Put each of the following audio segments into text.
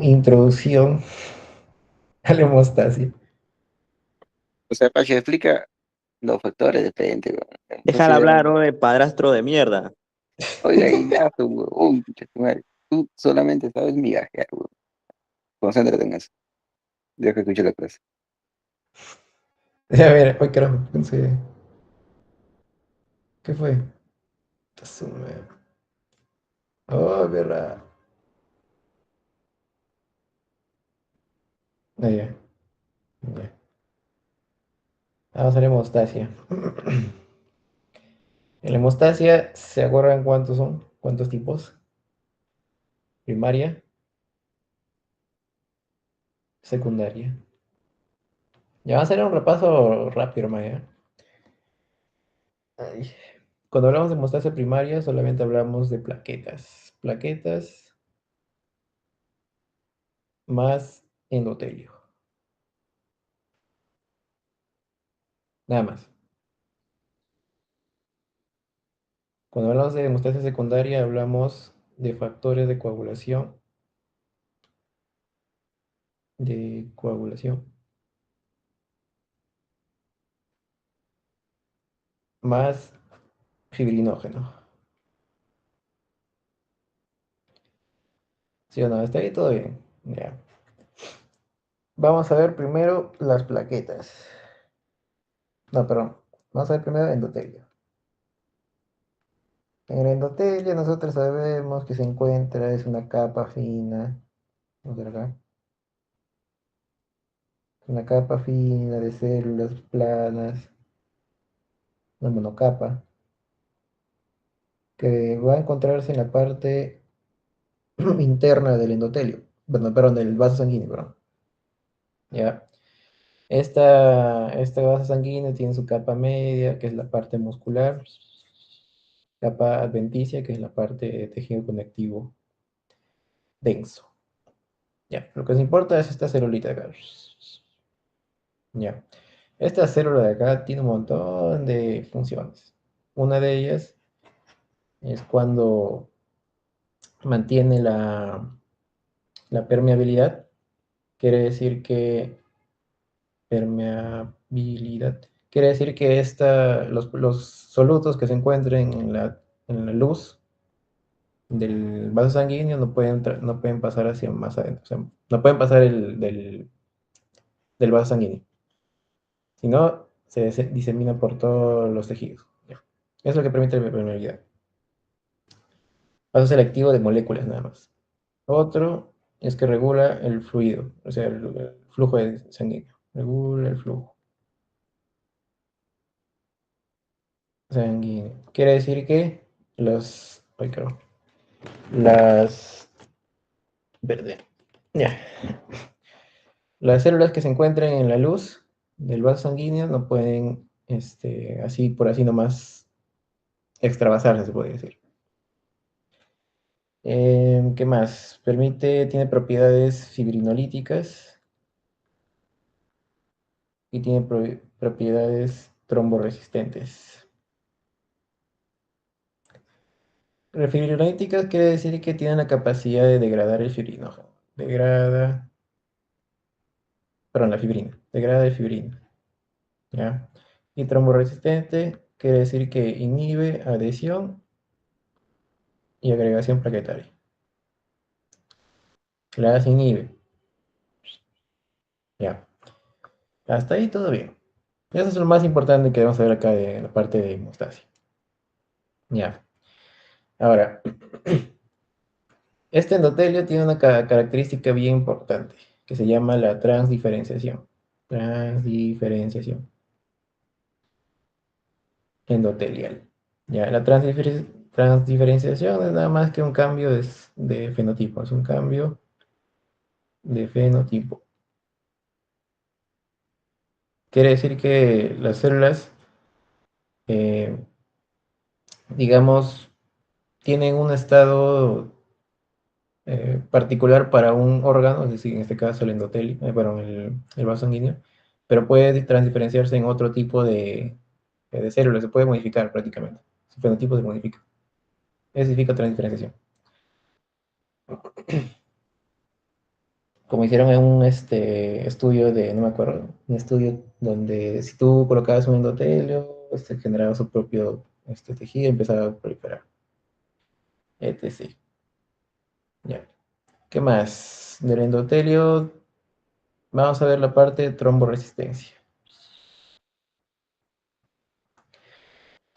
Introducción a la hemostasia. O sea, para que explica los factores de frente, weón. Déjala Entonces, hablar, de padrastro de mierda. oiga, Ignacio, weón, pucha tu madre. Tú solamente sabes migajear, weón. Concéntrate en eso. Deja que escuche la clase. A ver, ay caramba, pensé. ¿Qué fue? Oh, verá. Ah, ya, ya. Vamos a la hemostasia. En la hemostasia, ¿se acuerdan cuántos son? ¿Cuántos tipos? Primaria, secundaria. Ya vamos a hacer un repaso rápido, hermano. Ay. Cuando hablamos de hemostasia primaria, solamente hablamos de plaquetas. Plaquetas más endotelio. Nada más. Cuando hablamos de hemostasia secundaria, hablamos de factores de coagulación, más fibrinógeno. ¿Sí o no? ¿Está ahí todo bien? Ya. Vamos a ver primero las plaquetas. No, perdón. Vamos a ver primero endotelio. En el endotelio nosotros sabemos que se encuentra, es una capa fina. Vamos a ver acá. Una capa fina de células planas, una monocapa, que va a encontrarse en la parte interna del endotelio. Bueno, perdón, del vaso sanguíneo, perdón. ¿Ya? Esta vaso sanguíneo tiene su capa media, que es la parte muscular, capa adventicia, que es la parte de tejido conectivo denso. Ya, lo que nos importa es esta celulita de acá. Ya. Esta célula de acá tiene un montón de funciones. Una de ellas es cuando mantiene la permeabilidad, quiere decir que permeabilidad. Quiere decir que los solutos que se encuentren en la luz del vaso sanguíneo no pueden pasar hacia más adentro. O sea, no pueden pasar del vaso sanguíneo. Si no, se disemina por todos los tejidos. Ya. Es lo que permite la permeabilidad. Paso selectivo de moléculas nada más. Otro es que regula el fluido, o sea, el flujo sanguíneo. Regula el flujo sanguíneo. Quiere decir que ay, claro, las, verde, ya. Las células que se encuentran en la luz del vaso sanguíneo no pueden, así por así nomás, extravasarse, se puede decir. ¿Qué más? Tiene propiedades fibrinolíticas y tiene propiedades tromboresistentes. Fibrinolíticas quiere decir que tienen la capacidad de degradar el fibrinógeno. Perdón, la fibrina. Degrada el fibrina. ¿Ya? Y tromboresistente quiere decir que inhibe adhesión y agregación plaquetaria. Las inhibe. Ya. Hasta ahí todo bien. Eso es lo más importante que vamos a ver acá de la parte de hemostasia. Ya. Ahora, este endotelio tiene una característica bien importante que se llama la transdiferenciación. Transdiferenciación endotelial. Ya, la transdiferenciación es nada más que un cambio de fenotipo, es un cambio de fenotipo. Quiere decir que las células, eh, digamos, tienen un estado particular para un órgano, es decir, en este caso el endotelio, perdón, el vaso sanguíneo, pero puede transdiferenciarse en otro tipo de células, se puede modificar prácticamente. Su fenotipo se modifica. Eso significa transdiferenciación. como hicieron en un estudio de, no me acuerdo, un estudio donde si tú colocabas un endotelio, generaba su propio tejido y empezaba a proliferar, etc. Ya. ¿Qué más? Del endotelio, vamos a ver la parte de tromboresistencia.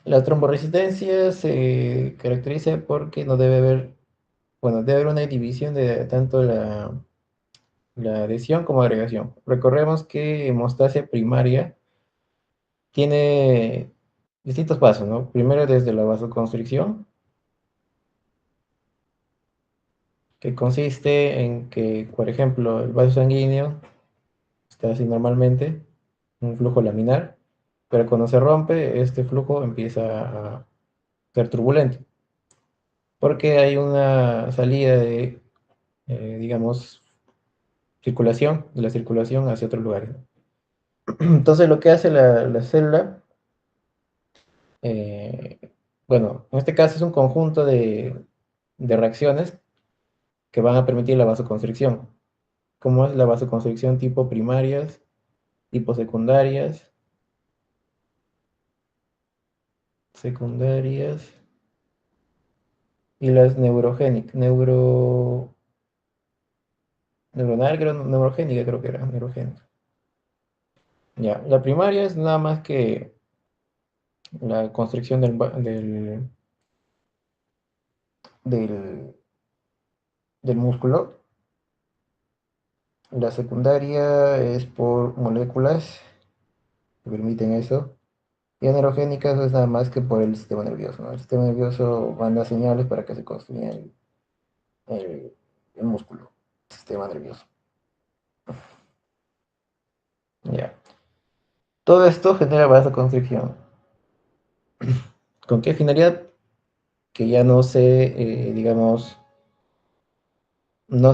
La tromboresistencia se caracteriza porque no debe haber, bueno, debe haber una división de tanto la adhesión como agregación. Recordemos que hemostasia primaria tiene distintos pasos, ¿no? Primero desde la vasoconstricción, que consiste en que, por ejemplo, el vaso sanguíneo está así normalmente, un flujo laminar, pero cuando se rompe, este flujo empieza a ser turbulento, porque hay una salida de, digamos, circulación, de la circulación hacia otros lugares. Entonces lo que hace la célula, eh, bueno, en este caso es un conjunto de reacciones que van a permitir la vasoconstricción. ¿Cómo es la vasoconstricción? Tipo primarias, tipo secundarias y las neurogénicas, neuronal, creo, neurogénica creo que era, neurogénica. Ya, la primaria es nada más que la constricción del, del músculo. La secundaria es por moléculas que permiten eso. Y anerogénicas es nada más que por el sistema nervioso, ¿no? El sistema nervioso manda señales para que se construya el, el músculo, el sistema nervioso. Ya. Todo esto genera vasoconstricción. ¿Con qué finalidad? Que ya no se, digamos, no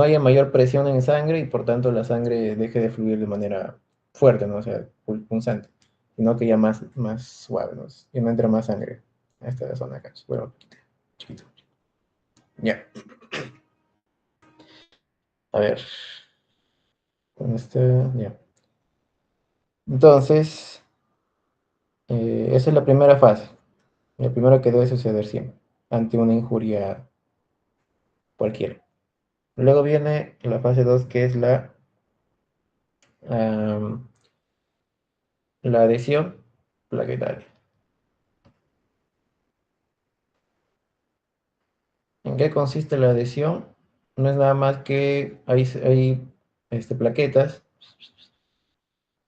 haya mayor presión en sangre y por tanto la sangre deje de fluir de manera fuerte, ¿no? O sea, punzante, sino que ya más suave, ¿no? Y no entra más sangre a esta zona acá. Bueno, chiquito. Ya, a ver, con este, ya. Entonces, esa es la primera fase, lo primero que debe suceder siempre, ante una injuria cualquiera. Luego viene la fase 2 que es am, la adhesión plaquetaria. ¿En qué consiste la adhesión? No es nada más que hay plaquetas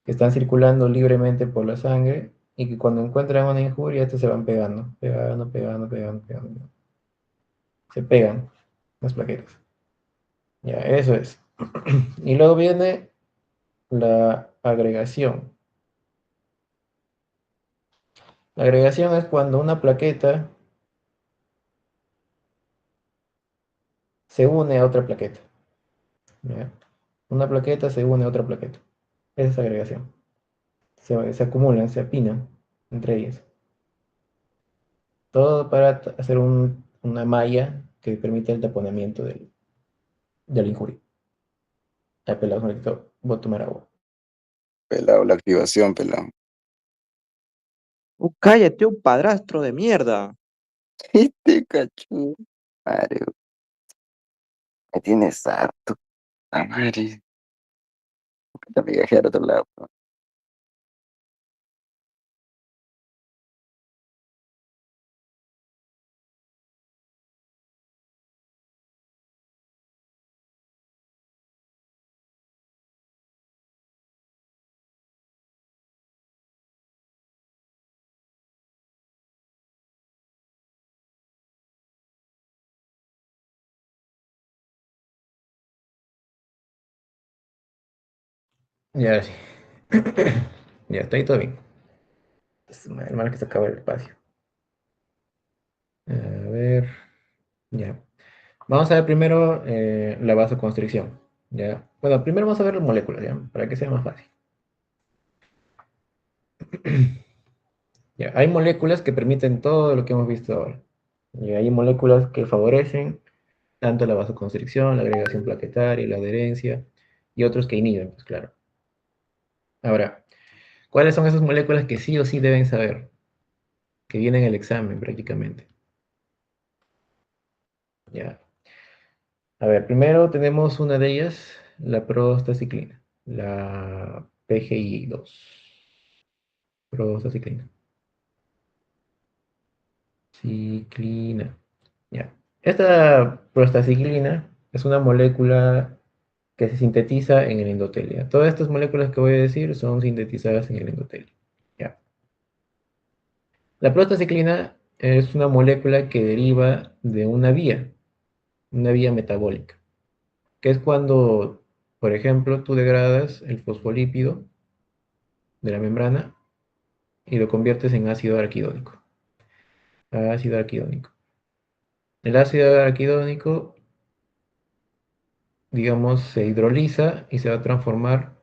que están circulando libremente por la sangre y que cuando encuentran una injuria, estas se van pegando. Se pegan las plaquetas. Ya, eso es. Y luego viene la agregación. La agregación es cuando una plaqueta se une a otra plaqueta. ¿Ya? Una plaqueta se une a otra plaqueta. Esa es agregación. Se acumulan, se apinan entre ellas. Todo para hacer una malla que permite el taponamiento de la injuria. El pelado, ahorita voy a tomar agua. Pelado, la activación, pelado. Cállate, un padrastro de mierda. Este cacho. Madre, me tienes harto. Ah, madre. Te migajé al otro lado. Ya, sí. Ya, está ahí todo bien. Es mal que se acaba el espacio. A ver, ya. Vamos a ver primero la vasoconstricción. ¿Ya? Bueno, primero vamos a ver las moléculas, ¿ya? Para que sea más fácil. Ya, hay moléculas que permiten todo lo que hemos visto ahora. Y hay moléculas que favorecen tanto la vasoconstricción, la agregación plaquetaria, la adherencia, y otros que inhiben, pues claro. Ahora, ¿cuáles son esas moléculas que sí o sí deben saber? Que vienen en el examen prácticamente. Ya. A ver, primero tenemos una de ellas, la prostaciclina, la PGI2. Prostaciclina. Ciclina. Ya. Esta prostaciclina es una molécula que se sintetiza en el endotelio. Todas estas moléculas que voy a decir son sintetizadas en el endotelio. Ya. La prostaciclina es una molécula que deriva de una vía metabólica, que es cuando, por ejemplo, tú degradas el fosfolípido de la membrana y lo conviertes en ácido araquidónico. Ácido araquidónico. El ácido araquidónico, digamos, se hidroliza y se va a transformar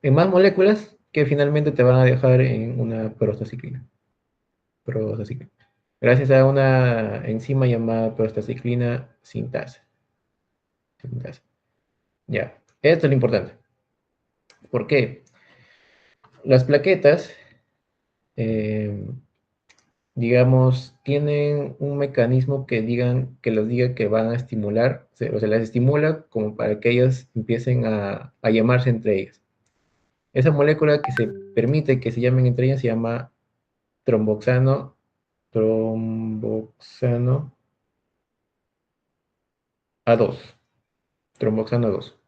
en más moléculas que finalmente te van a dejar en una prostaciclina. Prostaciclina. Gracias a una enzima llamada prostaciclina sintasa. Sintasa. Ya, esto es lo importante. ¿Por qué? Las plaquetas, eh, digamos, tienen un mecanismo que los diga que van a estimular, o sea, las estimula como para que ellas empiecen a llamarse entre ellas. Esa molécula que se permite que se llamen entre ellas se llama tromboxano, tromboxano A2, tromboxano 2.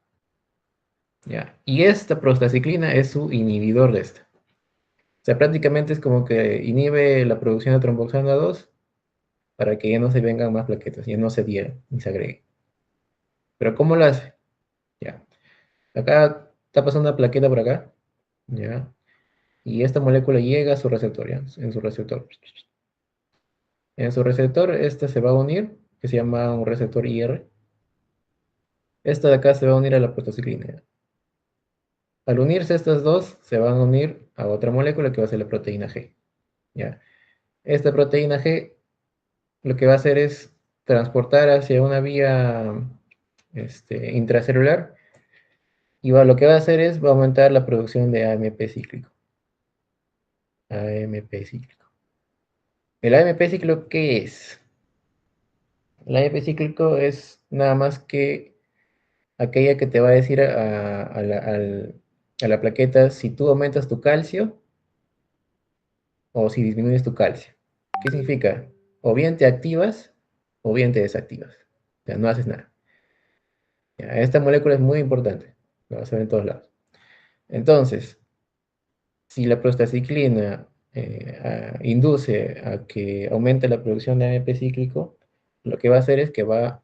¿Ya? Y esta prostaciclina es su inhibidor de esta. O sea, prácticamente es como que inhibe la producción de tromboxano A2 para que ya no se vengan más plaquetas, ya no se adhieran ni se agreguen. Pero ¿cómo lo hace? Ya. Acá está pasando una plaqueta por acá, ¿ya? Y esta molécula llega a su receptor, ¿ya? En su receptor. En su receptor, esta se va a unir, que se llama un receptor IR. Esta de acá se va a unir a la prostaciclina, ¿ya? Al unirse estas dos, se van a unir a otra molécula que va a ser la proteína G, ¿ya? Esta proteína G lo que va a hacer es transportar hacia una vía intracelular y lo que va a hacer es va a aumentar la producción de AMP cíclico. AMP cíclico. ¿El AMP cíclico qué es? El AMP cíclico es nada más que aquella que te va a decir a la plaqueta si tú aumentas tu calcio o si disminuyes tu calcio. ¿Qué significa? O bien te activas o bien te desactivas. O sea, no haces nada. Ya, esta molécula es muy importante. Lo vas a ver en todos lados. Entonces, si la prostaciclina induce a que aumente la producción de AMP cíclico, lo que va a hacer es que va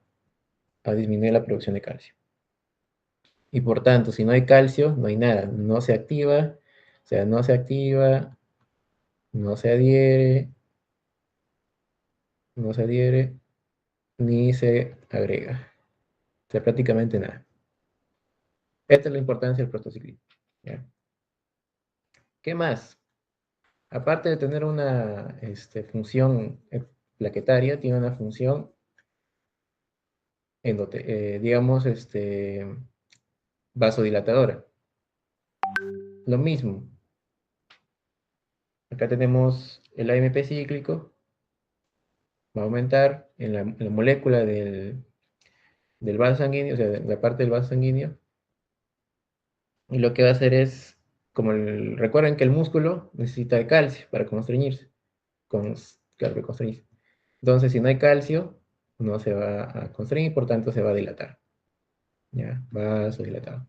a disminuir la producción de calcio. Y por tanto, si no hay calcio, no hay nada. No se activa, o sea, no se activa, no se adhiere, no se adhiere, ni se agrega. O sea, prácticamente nada. Esta es la importancia del prostaciclina. ¿Ya? ¿Qué más? Aparte de tener una función plaquetaria, tiene una función, digamos, vasodilatadora. Lo mismo. Acá tenemos el AMP cíclico, va a aumentar en la molécula del vaso sanguíneo, o sea, de la parte del vaso sanguíneo, y lo que va a hacer es, recuerden que el músculo necesita de calcio para constreñirse, con, claro, constreñirse. Entonces, si no hay calcio, no se va a constreñir, por tanto se va a dilatar. ¿Ya? Vasodilatado.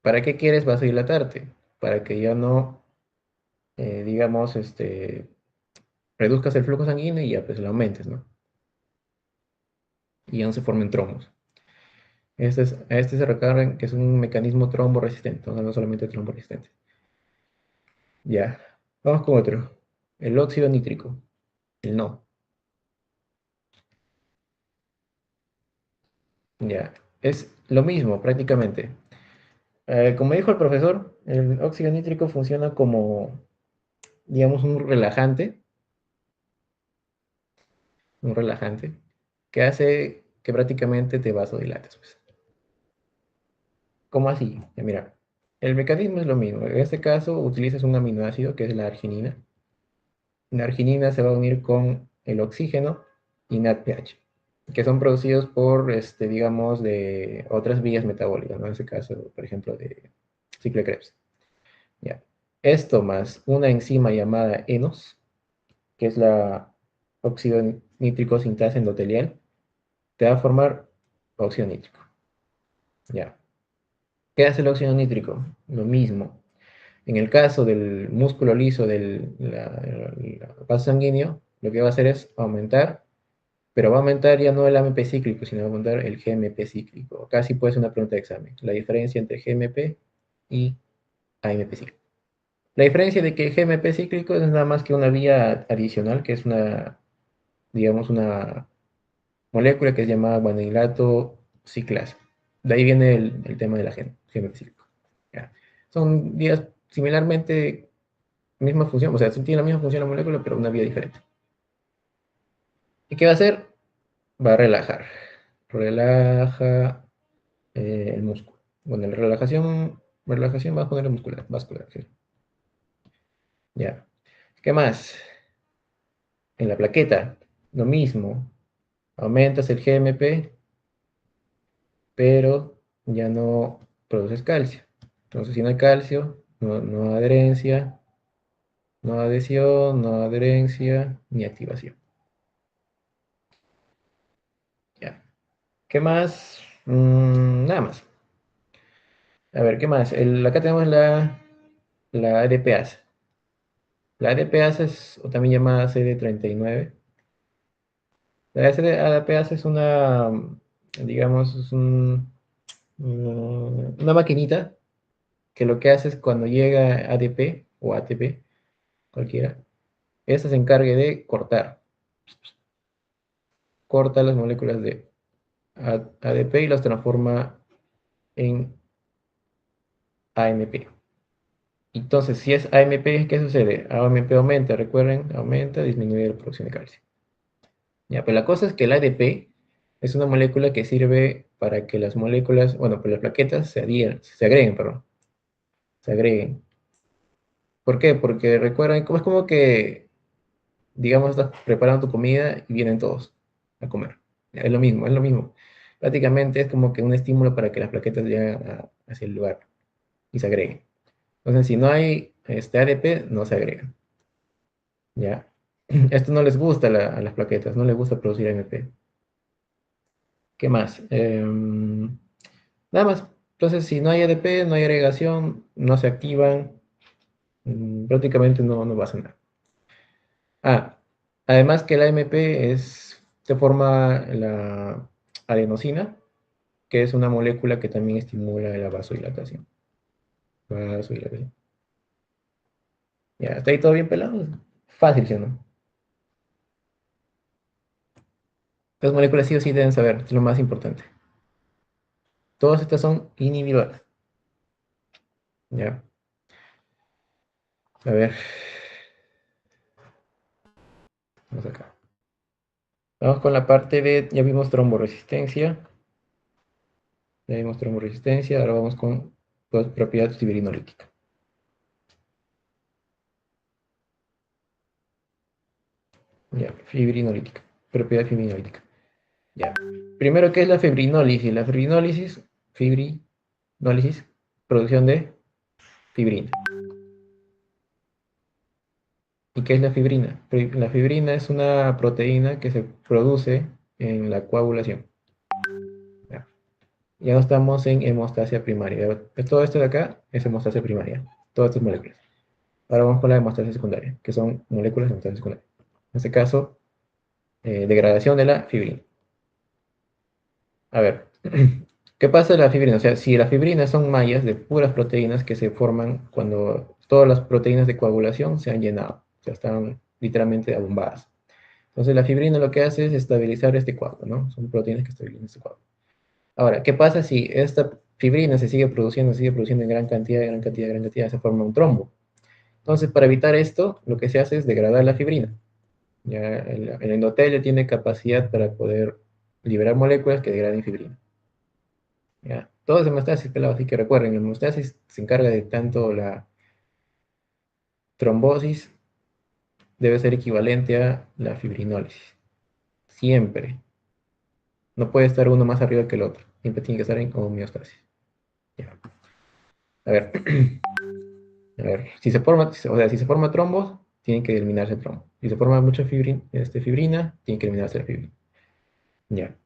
¿Para qué quieres vasodilatarte? Para que ya no, digamos, reduzcas el flujo sanguíneo y ya pues lo aumentes, ¿no? Y ya no se formen trombos. A este se recargan que es un mecanismo tromboresistente, no solamente tromboresistente. Ya, vamos con otro. El óxido nítrico, el no. Ya, es lo mismo prácticamente. Como dijo el profesor, el óxido nítrico funciona como, digamos, un relajante. un relajante, que hace que prácticamente te vasodilates, pues. ¿Cómo así? Ya mira, el mecanismo es lo mismo. En este caso utilizas un aminoácido que es la arginina. La arginina se va a unir con el oxígeno y NADPH, que son producidos por, digamos, de otras vías metabólicas, ¿no? En este caso, por ejemplo, de ciclo de Krebs. Ya. Esto más una enzima llamada ENOS, que es la óxido nítrico sintasa endotelial, te va a formar óxido nítrico. Ya. ¿Qué hace el óxido nítrico? Lo mismo. En el caso del músculo liso del vaso sanguíneo, lo que va a hacer es aumentar, pero va a aumentar ya no el AMP cíclico, sino va a aumentar el GMP cíclico. Casi puede ser una pregunta de examen. La diferencia entre GMP y AMP cíclico. La diferencia de que el GMP cíclico es nada más que una vía adicional, que es una, digamos, una molécula que es llamada guanilato ciclasa. De ahí viene el tema de la GMP cíclico. ¿Ya? Son vías similarmente misma función, o sea, tiene la misma función la molécula, pero una vía diferente. ¿Y qué va a hacer? Va a relajar. Relaja el músculo. Bueno, la relajación va a poner muscular, vascular. ¿Sí? Ya. ¿Qué más? En la plaqueta, lo mismo. Aumentas el GMP, pero ya no produces calcio. Entonces, si no hay calcio, no adherencia, no adhesión, no adherencia, ni activación. Ya. ¿Qué más? Nada más. A ver, ¿qué más? Acá tenemos la ADPase. La ADPase es o también llamada CD39. La ADPase es una, digamos, es una maquinita que lo que hace es cuando llega ADP o ATP, cualquiera, esta se encargue de corta las moléculas de ADP y las transforma en AMP. Entonces, si es AMP, ¿qué sucede? AMP aumenta, recuerden, aumenta, disminuye la producción de calcio. Ya, pues la cosa es que el ADP es una molécula que sirve para que las moléculas, bueno, pues las plaquetas se agreguen, perdón, se agreguen. ¿Por qué? Porque recuerden, es como que, digamos, estás preparando tu comida y vienen todos a comer. Ya, es lo mismo, es lo mismo. Prácticamente es como que un estímulo para que las plaquetas lleguen hacia el lugar y se agreguen. Entonces, si no hay ADP, no se agregan. ¿Ya? Esto no les gusta a las plaquetas, no les gusta producir AMP. ¿Qué más? Nada más. Entonces, si no hay ADP, no hay agregación, no se activan, prácticamente no pasa nada. Ah, además que la AMP se forma la adenosina, que es una molécula que también estimula la vasodilatación. Vasodilatación. Ya, ¿está ahí todo bien pelado? Fácil, ¿sí o no? Las moléculas sí o sí deben saber, es lo más importante. Todas estas son inhibidoras. Ya, a ver, vamos acá. Vamos con la parte de, ya vimos tromboresistencia, ahora vamos con propiedad fibrinolítica. Ya, fibrinolítica, propiedad fibrinolítica. Ya. Primero, ¿qué es la fibrinólisis? La fibrinólisis, producción de fibrina. ¿Y qué es la fibrina? La fibrina es una proteína que se produce en la coagulación. Ya, ya no estamos en hemostasia primaria. Todo esto de acá es hemostasia primaria. Todas estas moléculas. Ahora vamos con la hemostasia secundaria, que son moléculas de hemostasia secundaria. En este caso, degradación de la fibrina. A ver, ¿qué pasa de la fibrina? O sea, si las fibrinas son mallas de puras proteínas que se forman cuando todas las proteínas de coagulación se han llenado, o sea, están literalmente abombadas. Entonces la fibrina lo que hace es estabilizar este coágulo, ¿no? Son proteínas que estabilizan este coágulo. Ahora, ¿qué pasa si esta fibrina se sigue produciendo en gran cantidad, gran cantidad, gran cantidad, se forma un trombo? Entonces, para evitar esto, lo que se hace es degradar la fibrina. Ya el endotelio tiene capacidad para poder liberar moléculas que degraden fibrina. ¿Ya? Todo es hemostasis, pelado, así que recuerden, la hemostasis se encarga de tanto la trombosis, debe ser equivalente a la fibrinólisis. Siempre. No puede estar uno más arriba que el otro. Siempre tiene que estar en homeostasis. Ya. A ver, a ver, si se forma, o sea, si se forma trombos, tienen que eliminarse el trombo. Si se forma mucha fibrina, tiene que eliminarse la fibrina. Ya.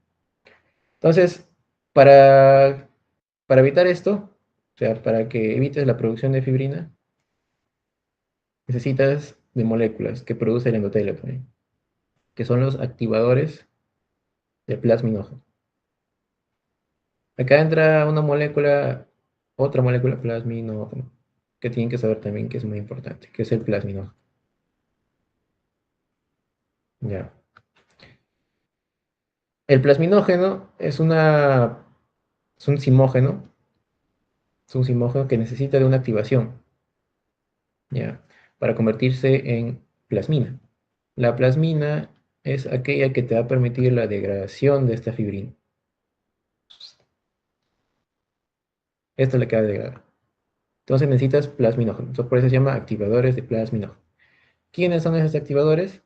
Entonces, para, para evitar esto, o sea, para que evites la producción de fibrina, necesitas de moléculas que produce el endotelio también, que son los activadores del plasminógeno. Acá entra una molécula, otra molécula plasminógeno, que tienen que saber también que es muy importante, que es el plasminógeno. Ya. El plasminógeno es un simógeno, es un simógeno que necesita de una activación, ¿ya? Para convertirse en plasmina. La plasmina es aquella que te va a permitir la degradación de esta fibrina. Esta es la que va a degradar. Entonces necesitas plasminógeno. Entonces, por eso se llama activadores de plasminógeno. ¿Quiénes son esos activadores?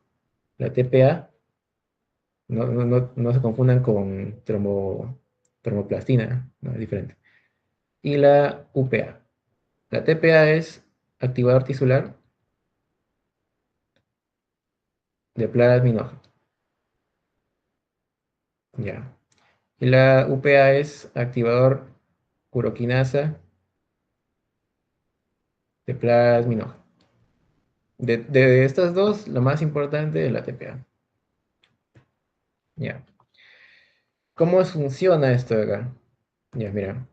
La TPA, no se confundan con tromboplastina, no, es diferente. Y la UPA. La TPA es activador tisular de plasminógeno. Ya. Y la UPA es activador uroquinasa de plasminógeno. De estas dos, lo más importante es la TPA. Ya. ¿Cómo funciona esto de acá? Ya, mira.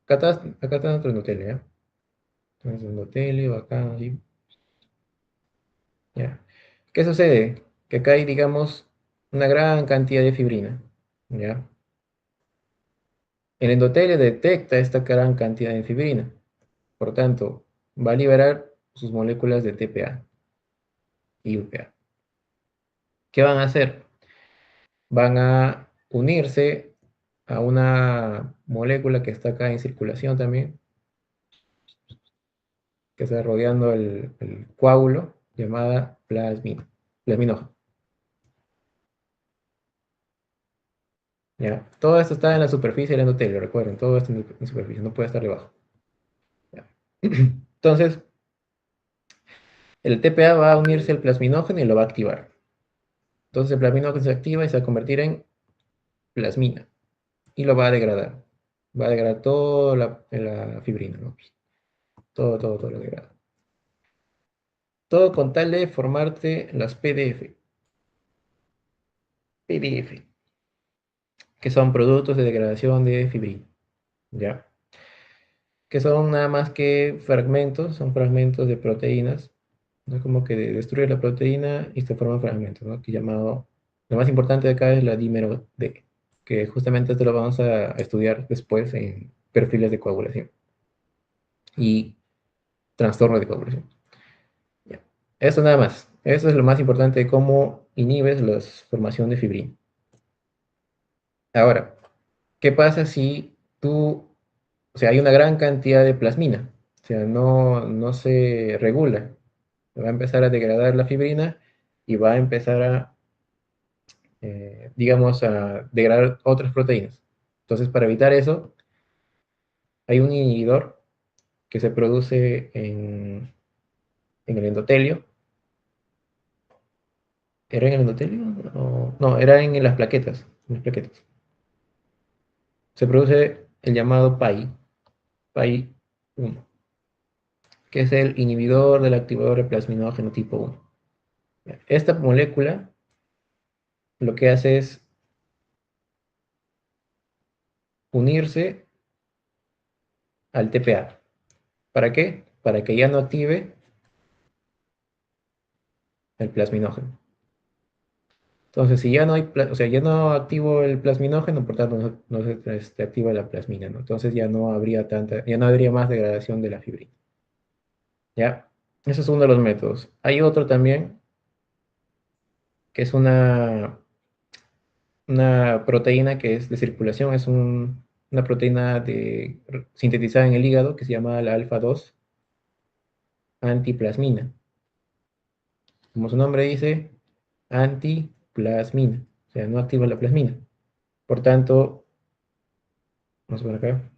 Acá está nuestro endotelio, ¿ya? Entonces, endotelio, acá, así. Ya. ¿Qué sucede? Que acá hay, digamos, una gran cantidad de fibrina. ¿Ya? El endotelio detecta esta gran cantidad de fibrina. Por tanto, va a liberar sus moléculas de TPA y UPA. ¿Qué van a hacer? Van a unirse a una molécula que está acá en circulación también, que está rodeando el coágulo, llamada plasminógeno. ¿Ya? Todo esto está en la superficie del endotelio, recuerden, todo esto en la superficie, no puede estar debajo. ¿Ya? Entonces, el TPA va a unirse al plasminógeno y lo va a activar. Entonces el plasminógeno se activa y se va a convertir en plasmina y lo va a degradar. Va a degradar toda la fibrina, ¿no? Todo lo degrada. Todo con tal de formarte las PDF, que son productos de degradación de fibrina, ¿ya? Que son nada más que fragmentos, son fragmentos de proteínas, ¿no? Como que destruye la proteína y se forman fragmentos, ¿no? Que llamado, lo más importante de acá es la dímero D, que justamente esto lo vamos a estudiar después en perfiles de coagulación y trastorno de coagulación. Ya. Eso nada más. Eso es lo más importante de cómo inhibes la formación de fibrina. Ahora, ¿qué pasa si tú, o sea, hay una gran cantidad de plasmina? O sea, no se regula. Va a empezar a degradar la fibrina y va a empezar a, digamos, a degradar otras proteínas. Entonces, para evitar eso, hay un inhibidor que se produce en el endotelio. ¿Era en el endotelio? No, era en las plaquetas. En las plaquetas. Se produce el llamado PAI-1, que es el inhibidor del activador de plasminógeno tipo 1. Esta molécula lo que hace es unirse al TPA. ¿Para qué? Para que ya no active el plasminógeno. Entonces, si ya no hay, o sea, ya no activo el plasminógeno, por tanto no se activa la plasmina, ¿no? Entonces ya no habría más degradación de la fibrina. ¿Ya? Ese es uno de los métodos. Hay otro también, que es una proteína que es de circulación, es una proteína sintetizada en el hígado que se llama la alfa 2 antiplasmina. Como su nombre dice, antiplasmina, o sea, no activa la plasmina. Por tanto, vamos a ver acá.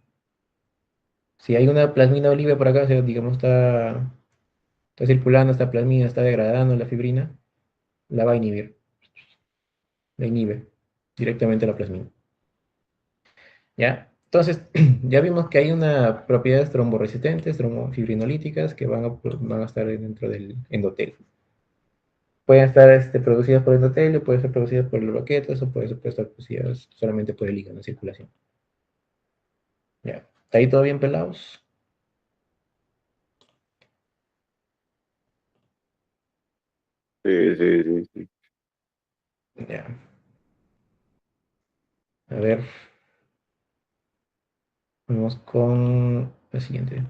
Si hay una plasmina oliva por acá, o sea, digamos, está circulando esta plasmina, está degradando la fibrina, la va a inhibir, la inhibe directamente la plasmina. ¿Ya? Entonces, ya vimos que hay una propiedades tromboresistentes, trombofibrinolíticas, que van a estar dentro del endotelio. Pueden estar producidas por el endotelio, pueden ser producidas por los baquetas, o pueden estar producidas solamente por el hígado en circulación. ¿Ya? ¿Está ahí todo bien, pelados? Sí, sí, sí, sí. Ya. A ver, vamos con la siguiente.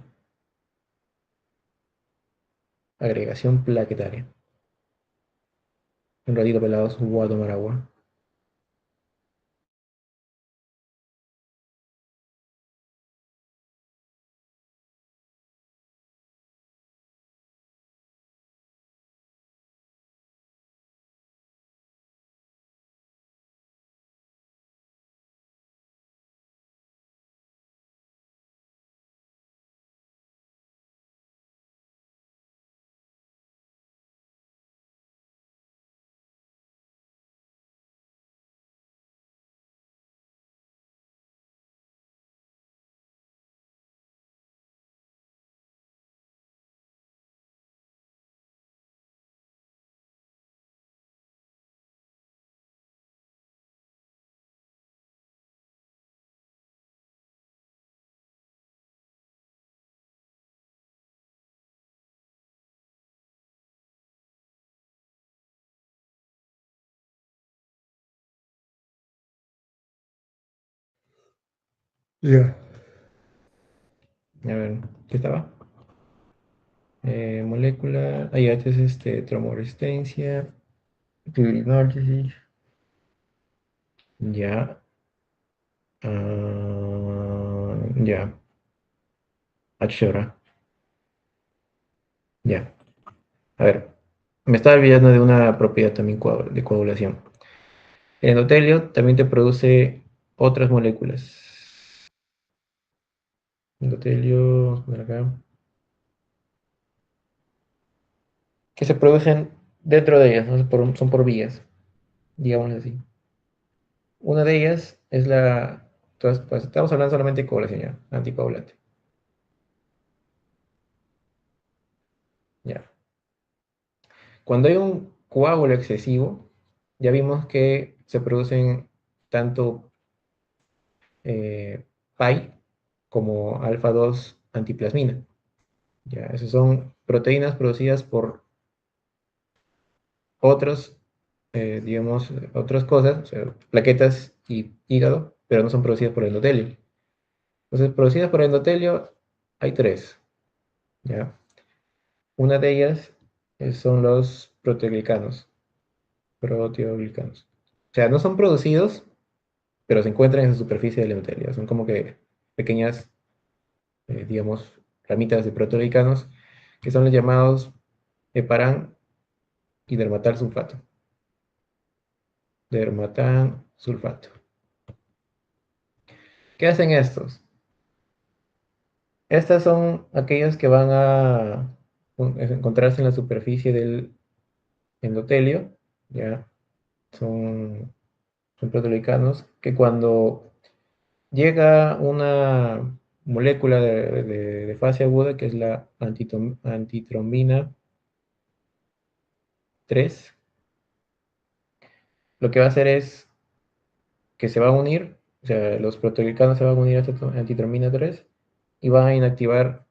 Agregación plaquetaria. Un ratito, pelados, voy a tomar agua. Ya. A ver, ¿qué estaba? Molécula. Ah, ya, este es tromboresistencia, fibrinólisis. Ya. Ya. Achora. Ya. A ver, me estaba olvidando de una propiedad también de coagulación. El endotelio también te produce otras moléculas. Endotelio, vamos a poner acá. Que se producen dentro de ellas, ¿no? Son por vías, digamos así. Una de ellas es entonces, pues, estamos hablando solamente de coagulación ya, anticoagulante. Ya. Cuando hay un coágulo excesivo, ya vimos que se producen tanto PAI como alfa 2 antiplasmina. Ya, esas son proteínas producidas por otros, digamos, otras cosas, o sea, plaquetas y hígado, pero no son producidas por el endotelio. Entonces, producidas por el endotelio hay tres, ¿ya? Una de ellas son los proteoglicanos, proteoglicanos. O sea, no son producidos, pero se encuentran en la superficie del endotelio. Son como que pequeñas, digamos, ramitas de proteoglicanos, que son los llamados heparan y dermatal sulfato. Dermatan sulfato. ¿Qué hacen estos? Estas son aquellos que van a encontrarse en la superficie del endotelio, ¿ya? Son, son proteoglicanos que cuando llega una molécula de fase aguda, que es la antitrombina 3, lo que va a hacer es que se va a unir, o sea, los proteoglicanos se van a unir a esta antitrombina 3 y van a inactiva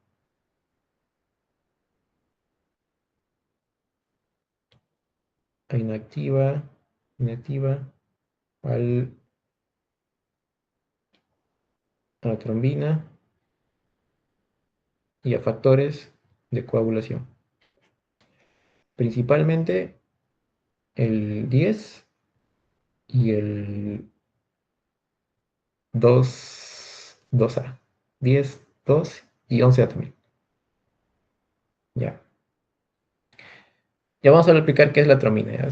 a la trombina y a factores de coagulación. Principalmente el 10 y el 2A. 10, 2 y 11A también. Ya. Ya vamos a explicar qué es la tromina,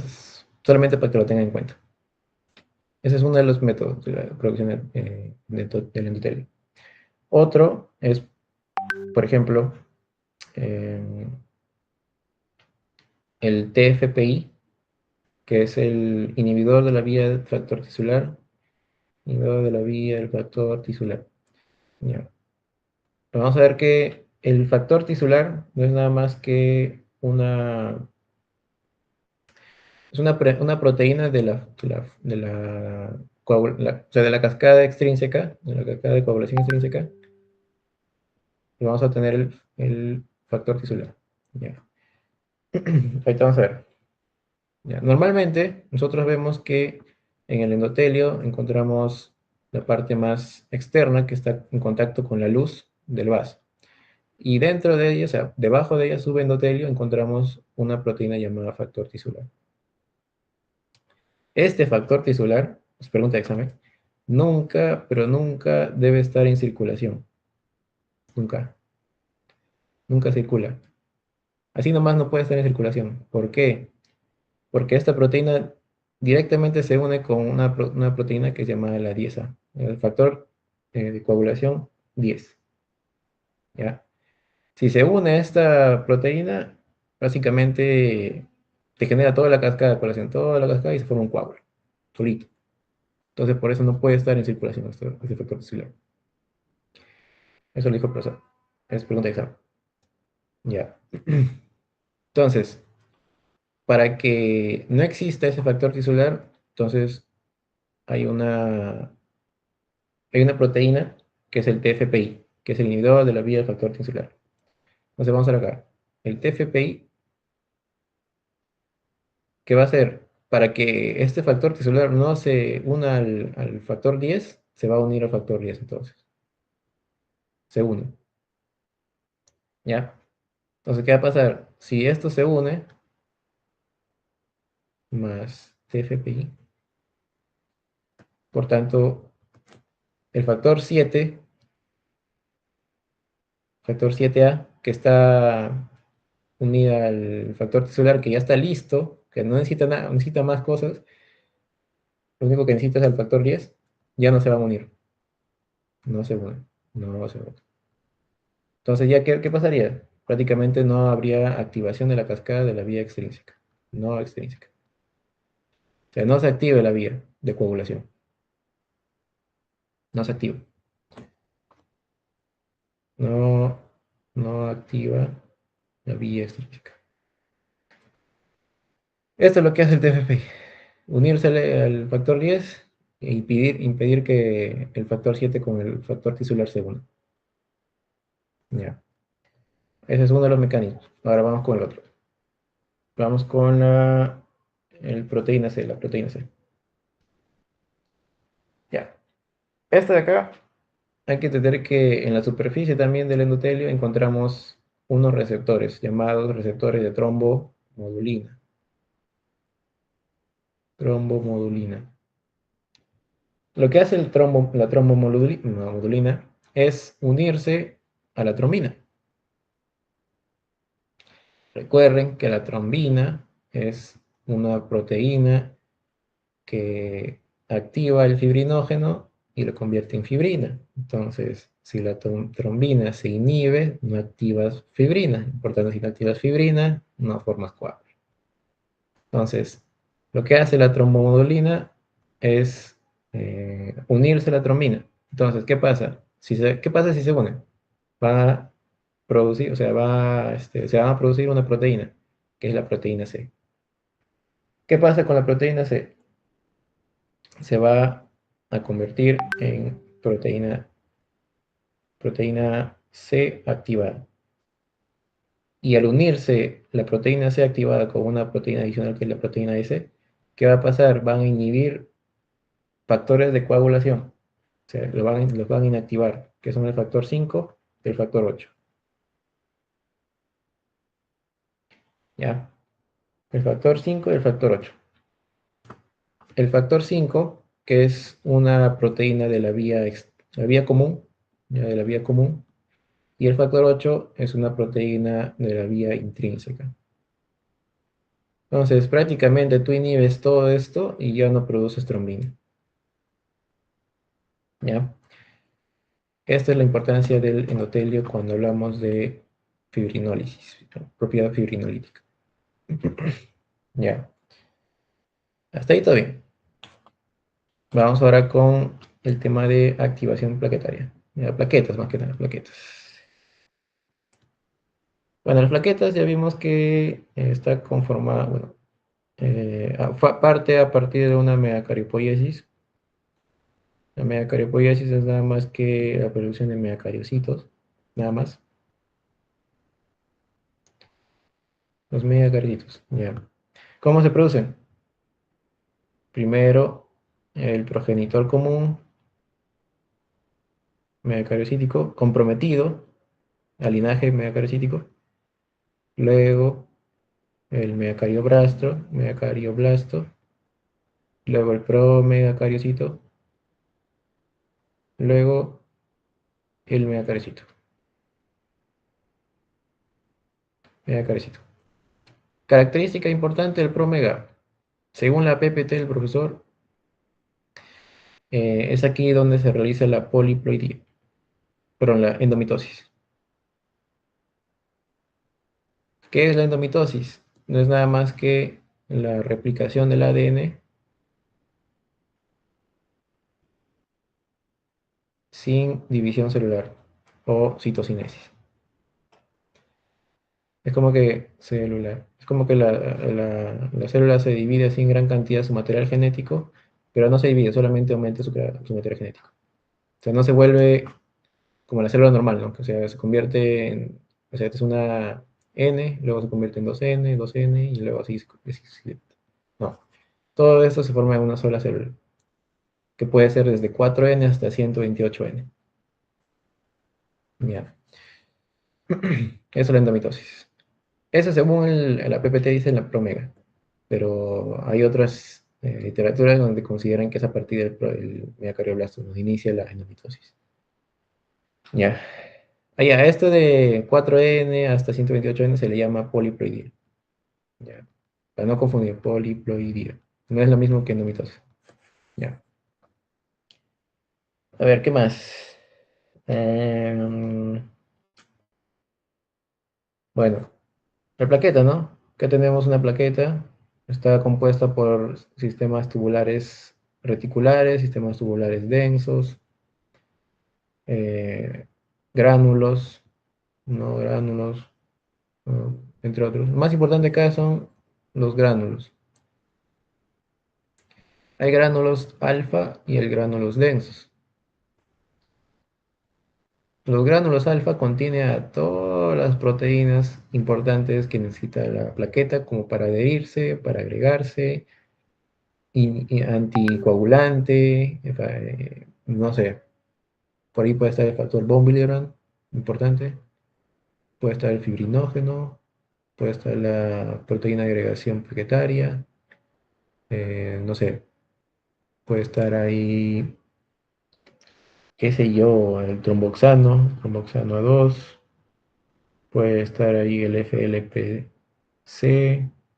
solamente para que lo tengan en cuenta. Ese es uno de los métodos de la producción del endotelio. Otro es, por ejemplo, el TFPI, que es el inhibidor de la vía del factor tisular. Inhibidor de la vía del factor tisular. Ya. Vamos a ver que el factor tisular no es nada más que una proteína o sea, de la cascada extrínseca, de la cascada de coagulación extrínseca, y vamos a tener el factor tisular. Ya. Ahorita vamos a ver. Ya. Normalmente, nosotros vemos que en el endotelio encontramos la parte más externa que está en contacto con la luz del vaso. Y dentro de ella, o sea, debajo de ella, subendotelio, encontramos una proteína llamada factor tisular. Este factor tisular, es pregunta de examen, nunca, pero nunca debe estar en circulación. Nunca. Nunca circula. Así nomás no puede estar en circulación. ¿Por qué? Porque esta proteína directamente se une con una proteína que se llama la 10A, el factor de coagulación 10. ¿Ya? Si se une esta proteína, básicamente te genera toda la cascada de coagulación, toda la cascada y se forma un coágulo, solito. Entonces, por eso no puede estar en circulación este factor tisular. Eso lo dijo el profesor. Es pregunta de examen. Ya. Entonces, para que no exista ese factor tisular, entonces hay una, hay una proteína que es el TFPI, que es el inhibidor de la vía del factor tisular. Entonces vamos a ver acá. El TFPI, ¿qué va a hacer? Para que este factor tisular no se una al factor 10, se va a unir al factor 10 entonces. Se une. ¿Ya? Entonces, ¿qué va a pasar? Si esto se une, más TFPI, por tanto, el factor 7A, que está unida al factor tisular, que ya está listo, que no necesita nada, no necesita más cosas, lo único que necesita es el factor 10, ya no se van a unir. No se unen. No se unen. Entonces, ¿ya qué pasaría? Prácticamente no habría activación de la cascada de la vía extrínseca. No extrínseca. O sea, no se activa la vía de coagulación. No se activa. No, no activa la vía extrínseca. Esto es lo que hace el TFP. Unirse al factor 10 e impedir que el factor 7 con el factor tisular se unan. Ya. Ese es uno de los mecanismos. Ahora vamos con el otro. Vamos con el proteína C, la proteína C. Ya. Esta de acá, hay que entender que en la superficie también del endotelio encontramos unos receptores llamados receptores de trombomodulina. Trombomodulina. Lo que hace la trombomodulina es unirse a la trombina. Recuerden que la trombina es una proteína que activa el fibrinógeno y lo convierte en fibrina. Entonces, si la trombina se inhibe, no activas fibrina. Por tanto, si no activas fibrina, no formas coágulo. Entonces, lo que hace la trombomodulina es unirse a la trombina. Entonces, ¿qué pasa? ¿Qué pasa si se unen? Va a producir, o sea, se va a producir una proteína, que es la proteína C. ¿Qué pasa con la proteína C? Se va a convertir en proteína C activada. Y al unirse la proteína C activada con una proteína adicional que es la proteína S, ¿qué va a pasar? Van a inhibir factores de coagulación. O sea, los van a inactivar, que son el factor 5 y el factor 8. ¿Ya? El factor 5 y el factor 8. el factor 5, que es una proteína de la vía común, ya de la vía común, y el factor 8 es una proteína de la vía intrínseca. Entonces, prácticamente tú inhibes todo esto y ya no produces trombina. ¿Ya? Esta es la importancia del endotelio cuando hablamos de fibrinólisis, propiedad fibrinolítica. Ya. Hasta ahí todo bien. Vamos ahora con el tema de activación plaquetaria. Ya, plaquetas, más que nada, plaquetas. Bueno, las plaquetas ya vimos que está conformada, bueno, parte a partir de una megacariopóiesis. La megacariopóiesis es nada más que la producción de megacariocitos, nada más. Los megacariocitos, ya. ¿Cómo se producen? Primero, el progenitor común, megacariocítico, comprometido al linaje megacariocítico. Luego, el megacardioblasto, luego el promegacariocito, luego el megacariocito. Característica importante del promega. Según la PPT del profesor, es aquí donde se realiza la poliploidía, perdón, la endomitosis. ¿Qué es la endomitosis? No es nada más que la replicación del ADN sin división celular o citocinesis. Es como que celular. Es como que la célula se divide sin gran cantidad de su material genético, pero no se divide, solamente aumenta su material genético. O sea, no se vuelve como la célula normal, ¿no? O sea, se convierte en, o sea, es una N, luego se convierte en 2N, 2N, y luego así no. Todo esto se forma en una sola célula, que puede ser desde 4N hasta 128N. Ya. Eso es la endomitosis. Eso según la PPT dice la promega, pero hay otras literaturas donde consideran que es a partir del megacardioblasto donde inicia la endomitosis. Ya. Ah, ya, esto de 4N hasta 128N se le llama poliploidía. Ya. Para no confundir, poliploidía. No es lo mismo que endomitosis. Ya. A ver, ¿qué más? Em, bueno, la plaqueta, ¿no? Acá tenemos una plaqueta. Está compuesta por sistemas tubulares reticulares, sistemas tubulares densos, eh, gránulos, no gránulos, ¿no? Entre otros. Lo más importante acá son los gránulos. Hay gránulos alfa y hay gránulos densos. Los gránulos alfa contienen a todas las proteínas importantes que necesita la plaqueta como para adherirse, para agregarse, y anticoagulante, no sé, por ahí puede estar el factor von Willebrand, importante, puede estar el fibrinógeno, puede estar la proteína de agregación plaquetaria, no sé, puede estar ahí, qué sé yo, el tromboxano A2, puede estar ahí el FLPC,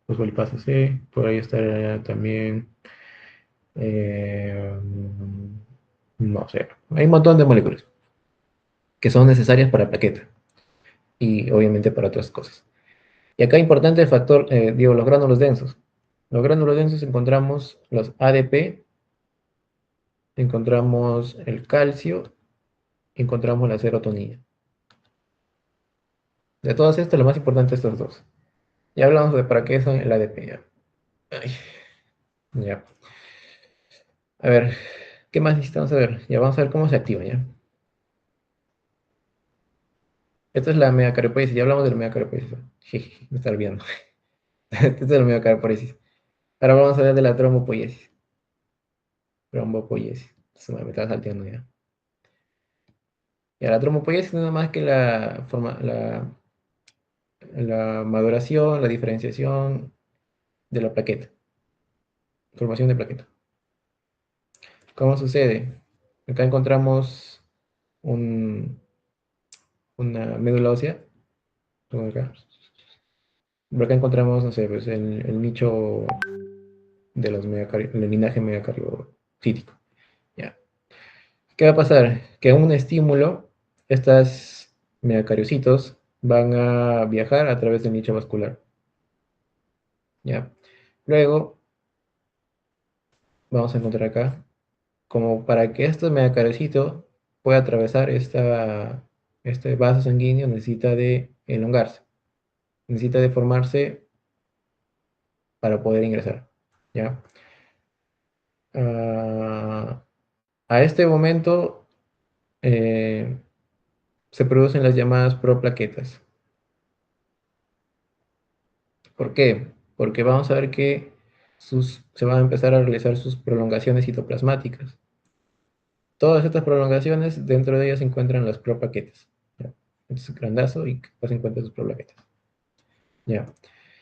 fosfolipasa C, por ahí estar también, eh, no sé, hay un montón de moléculas que son necesarias para plaqueta y obviamente para otras cosas. Y acá importante el factor, digo, los gránulos densos. Los gránulos densos encontramos los ADP, encontramos el calcio, encontramos la serotonina. De todas estas, lo más importante es estos dos. Ya hablamos de para qué son el ADP. Ya. Ay, ya. A ver, ¿qué más necesitamos saber? Ya vamos a ver cómo se activa, ¿ya? Esta es la megacariopoiesis, ya hablamos de la megacariopoiesis. Jeje, me está olvidando. Esta es la megacariopoiesis. Ahora vamos a ver de la trombopoiesis. Trombopoiesis. Me está salteando ya. Y la trombopoiesis es nada más que la maduración, la diferenciación de la plaqueta. Formación de plaqueta. ¿Cómo sucede? Acá encontramos un- una médula ósea. Como acá. Por acá encontramos, no sé, pues el nicho de los el linaje megacariocítico. ¿Ya? ¿Qué va a pasar? Que un estímulo, estas megacariocitos van a viajar a través del nicho vascular. ¿Ya? Luego, vamos a encontrar acá, como para que este megacariocito pueda atravesar este vaso sanguíneo, necesita de elongarse, necesita de formarse para poder ingresar. ¿Ya? Ah, a este momento eh, se producen las llamadas proplaquetas. ¿Por qué? Porque vamos a ver que se van a empezar a realizar sus prolongaciones citoplasmáticas. Todas estas prolongaciones, dentro de ellas se encuentran las proplaquetas. ¿Ya? Entonces, grandazo y después se encuentran sus proplaquetas. ¿Ya?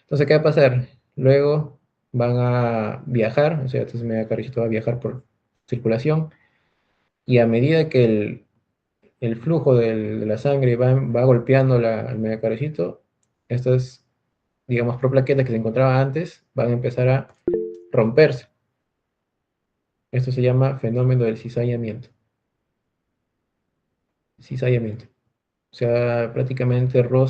Entonces, ¿qué va a pasar? Luego van a viajar, o sea, entonces megacaricito va a viajar por circulación y a medida que el flujo de la sangre va golpeando al megacaricito, estas, digamos, proplaquetas que se encontraban antes van a empezar a romperse. Esto se llama fenómeno del cizallamiento. Cizallamiento. O sea, prácticamente o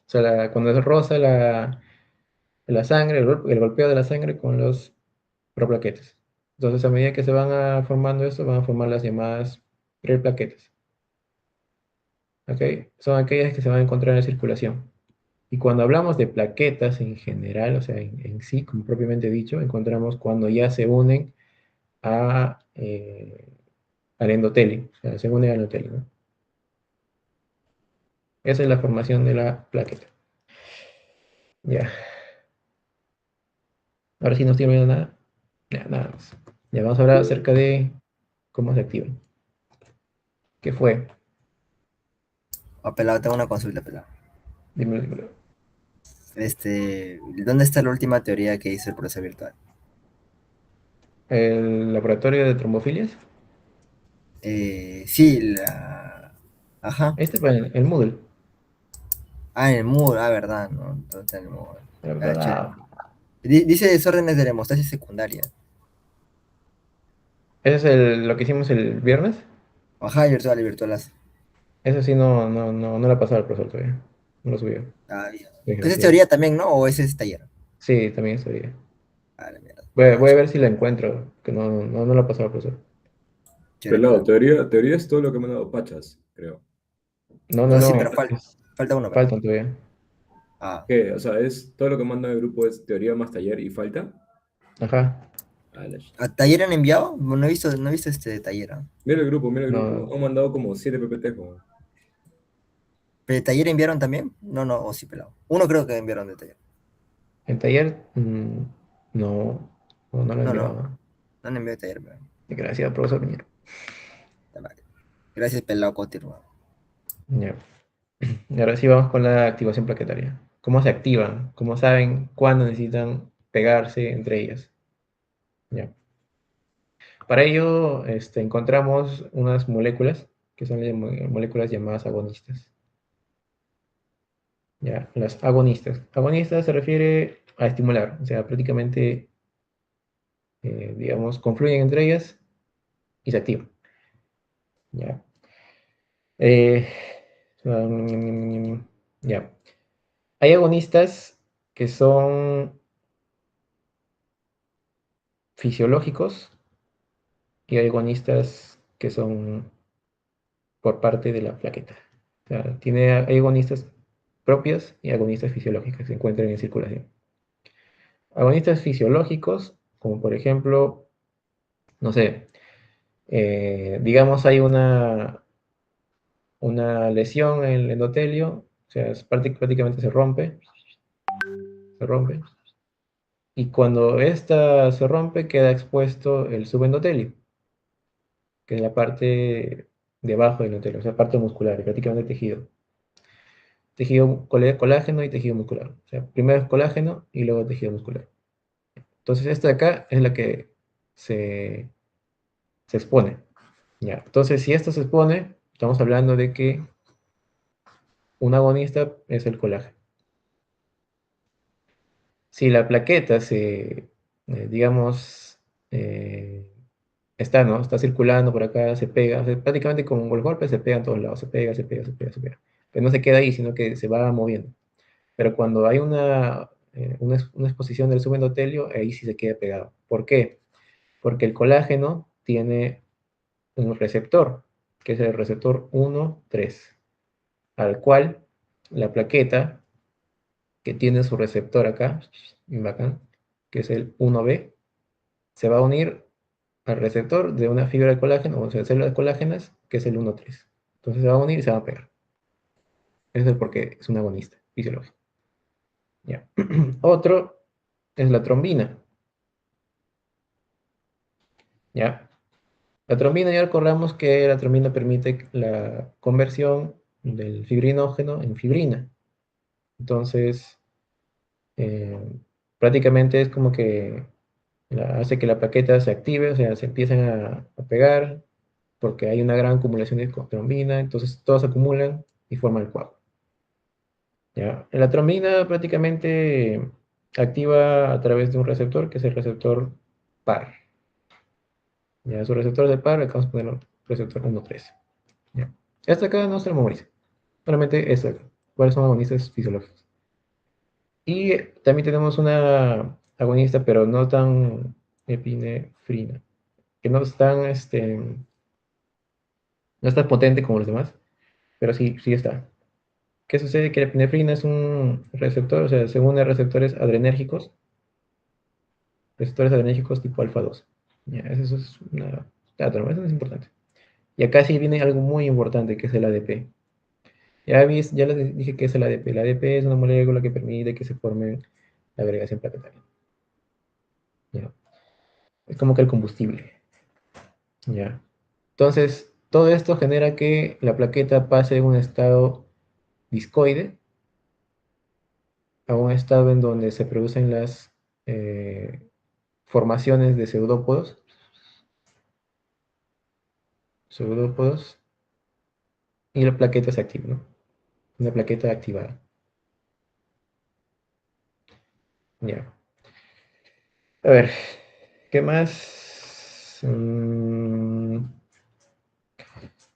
sea, cuando se roza la sangre, el golpeo de la sangre con los proplaquetas. Entonces, a medida que se van formando esto, van a formar las llamadas preplaquetas. ¿Ok? Son aquellas que se van a encontrar en circulación. Y cuando hablamos de plaquetas en general, o sea, en sí, como propiamente dicho, encontramos cuando ya se unen al endotelio, o sea, se unen al endotelio, ¿no? Esa es la formación de la plaqueta. Ya, ahora sí no estoy olvidando nada. Ya, nada más. Ya vamos a hablar acerca de cómo se activan. ¿Qué fue? Oh, pelado, tengo una consulta, pelado. Dímelo, dímelo. ¿Dónde está la última teoría que hizo el profesor virtual? ¿El laboratorio de trombofilias? Sí, la... Ajá. Este fue el Moodle. Ah, en el muro, verdad, ¿no? Todo está en el muro. Ah, chévere. ¿Verdad? Dice desórdenes de la hemostasis secundaria. Ese es lo que hicimos el viernes. Ajá, y virtual y virtualas. Eso sí no lo ha pasado al profesor todavía. No lo subió. Ah, bien. Dijo, Esa es sí. teoría también, ¿no? ¿O ese es taller? Sí, también estaría. Ah, la mierda. Voy a Manso. ver si la encuentro, que no lo ha pasado al profesor. Chévere, Pelado, pelado. teoría es todo lo que me han dado Pachas, creo. No, sí, No. pero falta uno, pelado. Faltan todavía. Ah. ¿Qué? O sea, es todo lo que manda el grupo es teoría más taller y falta. Ajá. A la ¿A taller han enviado? No he visto este taller, ¿ah? Mira el grupo. No. Han mandado como 7 PPTs, como. ¿Pero de taller enviaron también? No, no, o sí, pelado. Uno creo que enviaron de taller. En taller, no lo he No, enviado, no, ¿no? no han enviado de taller, pelado. Desgraciado, profesor Piñero. Ya, vale. Gracias, pelado, continúa. Ya. Y ahora sí vamos con la activación plaquetaria. ¿Cómo se activan? ¿Cómo saben cuándo necesitan pegarse entre ellas? Ya. Para ello, encontramos unas moléculas, que son las moléculas llamadas agonistas. Ya, las agonistas. Agonistas se refiere a estimular, o sea, prácticamente, digamos, confluyen entre ellas y se activan. Ya. Eh, ya. Hay agonistas que son fisiológicos y hay agonistas que son por parte de la plaqueta. O sea, hay agonistas propias y agonistas fisiológicas que se encuentran en circulación. Agonistas fisiológicos, como por ejemplo, no sé, digamos hay una lesión en el endotelio, o sea, prácticamente se rompe, y cuando esta se rompe queda expuesto el subendotelio, que es la parte debajo del endotelio, o sea, parte muscular, prácticamente tejido colágeno y tejido muscular. O sea, primero es colágeno y luego tejido muscular. Entonces esta de acá es la que se expone. ¿Ya? Entonces, si esto se expone, estamos hablando de que un agonista es el colágeno. Si la plaqueta digamos, está, ¿no? Está circulando por acá, se pega, o sea, prácticamente con los golpes se pega en todos lados, se pega, se pega, se pega, se pega. Pero no se queda ahí, sino que se va moviendo. Pero cuando hay una exposición del subendotelio, ahí sí se queda pegado. ¿Por qué? Porque el colágeno tiene un receptor, que es el receptor 1,3, al cual la plaqueta, que tiene su receptor acá, bacán, que es el 1B, se va a unir al receptor de una fibra de colágeno, o sea, células colágenas, que es el 1,3. Entonces se va a unir y se va a pegar. Ese es porque es un agonista fisiológico. Ya. Otro es la trombina. ¿Ya? La trombina, ya recordamos que la trombina permite la conversión del fibrinógeno en fibrina. Entonces, eh, prácticamente es como que hace que la plaqueta se active, o sea, se empiezan a pegar, porque hay una gran acumulación de trombina, entonces todos se acumulan y forman el coágulo. ¿Ya? La trombina prácticamente activa a través de un receptor, que es el receptor par. ¿Ya? Su receptor de par, acá vamos a ponerlo receptor 1,3. ¿Ya? Esta acá no se lo memoriza, solamente esta acá, cuáles son agonistas fisiológicos. Y también tenemos una agonista, pero no tan epinefrina, que no es tan, no es tan potente como los demás, pero sí, sí está. ¿Qué sucede? Que la epinefrina es un receptor, o sea, se une a receptores adrenérgicos tipo alfa 2. Ya, eso es una dato, eso es importante. Y acá sí viene algo muy importante, que es el ADP. Ya les dije que es el ADP. El ADP es una molécula que permite que se formen la agregación plaquetaria. ¿Ya? Es como que el combustible. ¿Ya? Entonces, todo esto genera que la plaqueta pase de un estado discoide a un estado en donde se producen las formaciones de pseudópodos, y la plaqueta se activa, ¿no? Una plaqueta activada. Ya. A ver, ¿qué más?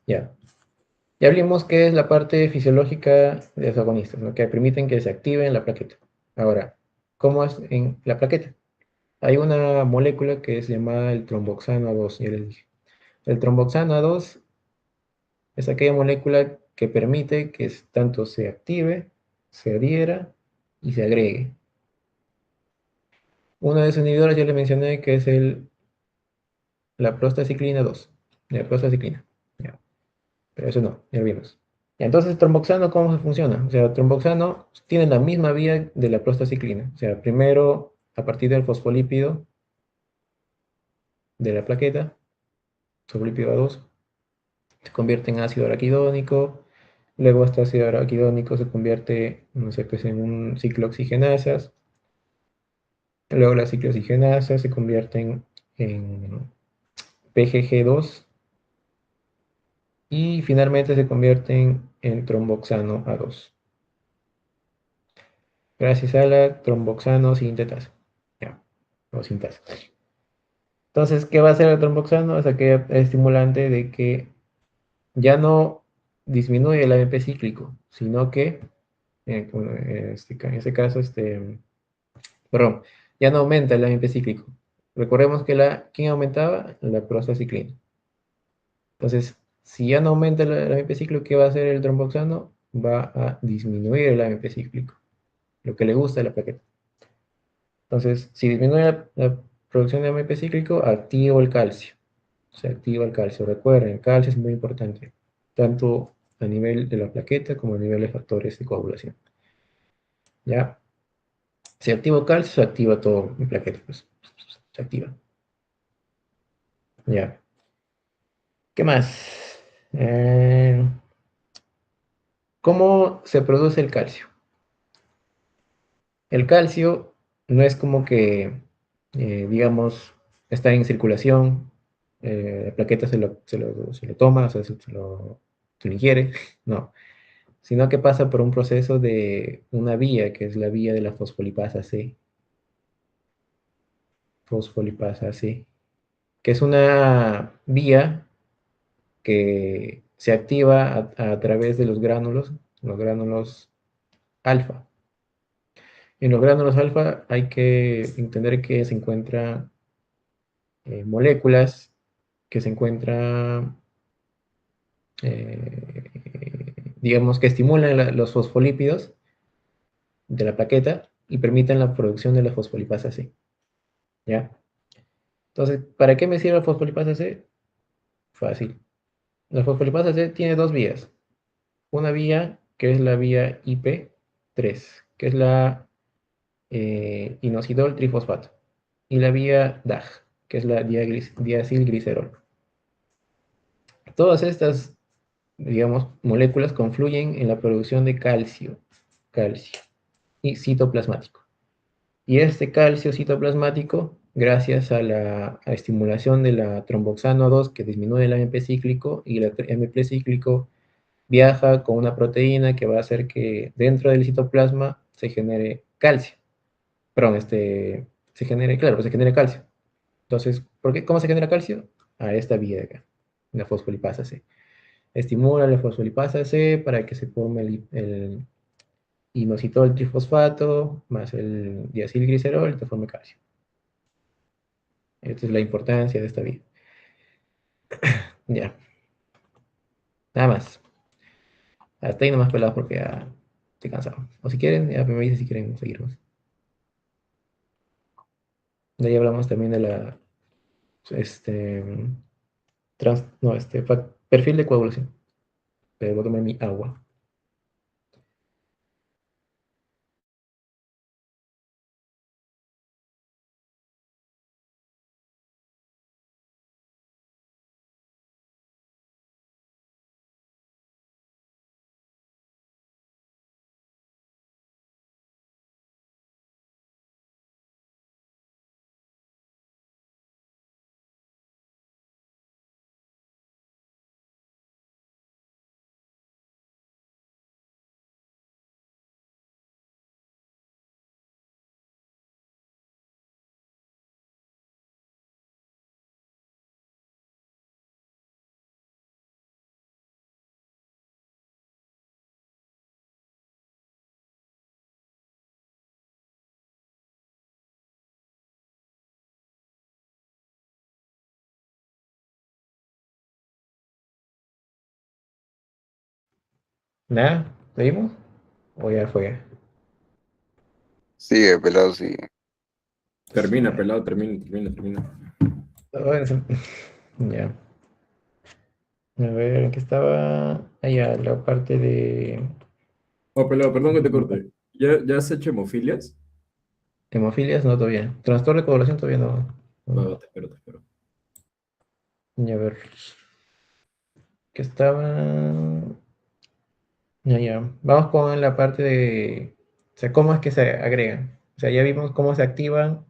Ya. Ya hablamos que es la parte fisiológica de los agonistas, ¿no? Que permiten que se activen la plaqueta. Ahora, ¿cómo es en la plaqueta? Hay una molécula que es llamada el tromboxano A2, ya les dije. El tromboxano A2 es aquella molécula que permite que tanto se active, se adhiera y se agregue. Uno de sus inhibidores ya les mencioné que es la prostaciclina 2. La prostaciclina. Ya. Pero eso no, ya lo vimos. Ya, entonces, tromboxano, ¿cómo funciona? O sea, tromboxano tiene la misma vía de la prostaciclina. O sea, primero, a partir del fosfolípido de la plaqueta, fosfolípido A2, se convierte en ácido araquidónico. Luego, este ácido araquidónico se convierte, no sé, pues, en un ciclooxigenasas. Luego, las ciclooxigenasas se convierten en PGG2 y finalmente se convierten en tromboxano A2, gracias a la tromboxano sintetasa. Ya, o sintasa. Entonces, ¿qué va a hacer el tromboxano? Es aquel estimulante de que ya no disminuye el AMP cíclico, sino que, bueno, en este caso, perdón, ya no aumenta el AMP cíclico. Recordemos que ¿quién aumentaba? La prostaciclina. Entonces, si ya no aumenta el AMP cíclico, ¿qué va a hacer el tromboxano? Va a disminuir el AMP cíclico, lo que le gusta a la plaqueta. Entonces, si disminuye la producción de AMP cíclico, activa el calcio. Se activa el calcio. Recuerden, el calcio es muy importante, tanto a nivel de la plaqueta como a nivel de factores de coagulación. ¿Ya? Si activa el calcio, se activa todo en plaqueta, pues. Se activa. ¿Ya? ¿Qué más? ¿Cómo se produce el calcio? El calcio no es como que, digamos, está en circulación, la plaqueta se lo toma, o sea, se lo ingiere, no, sino que pasa por un proceso de una vía, que es la vía de la fosfolipasa C, que es una vía que se activa a través de los gránulos alfa. En los gránulos alfa hay que entender que se encuentran moléculas que se encuentran, digamos, que estimulan los fosfolípidos de la plaqueta y permiten la producción de la fosfolipasa C. ¿Ya? Entonces, ¿para qué me sirve la fosfolipasa C? Fácil. La fosfolipasa C tiene dos vías. Una vía que es la vía IP3, que es la inositol trifosfato, y la vía DAG, que es la diacilglicerol. Todas estas, digamos, moléculas confluyen en la producción de calcio y citoplasmático. Y este calcio citoplasmático, gracias a la estimulación de la tromboxano 2 que disminuye el AMP cíclico, y el AMP cíclico viaja con una proteína que va a hacer que dentro del citoplasma se genere calcio. Perdón, claro, se genere calcio. Entonces, ¿cómo se genera calcio? A esta vía de acá, la fosfolipasa C. Estimula la fosfolipasa C para que se forme el inositol trifosfato más el diacilglicerol y te forme calcio. Esta es la importancia de esta vía. Ya, nada más. Hasta ahí nomás pelado porque ya estoy cansado. O si quieren, ya me dicen si quieren seguir más. De ahí hablamos también de la, este, no, perfil de coagulación. Pero voy a tomar mi agua. ¿Nada? ¿Seguimos? O ya fue. Sigue, pelado, sigue. Termina, pelado, termina. Ya. A ver, ¿en qué estaba? Allá, la parte de Oh, pelado, perdón que te corte. ¿Ya has hecho hemofilias? hemofilias, no todavía. Trastorno de coagulación todavía no. Va, No. te espero. Ya, a ver, ¿qué estaba? Ya. Vamos con la parte de, o sea, cómo es que se agregan. O sea, ya vimos cómo se activan,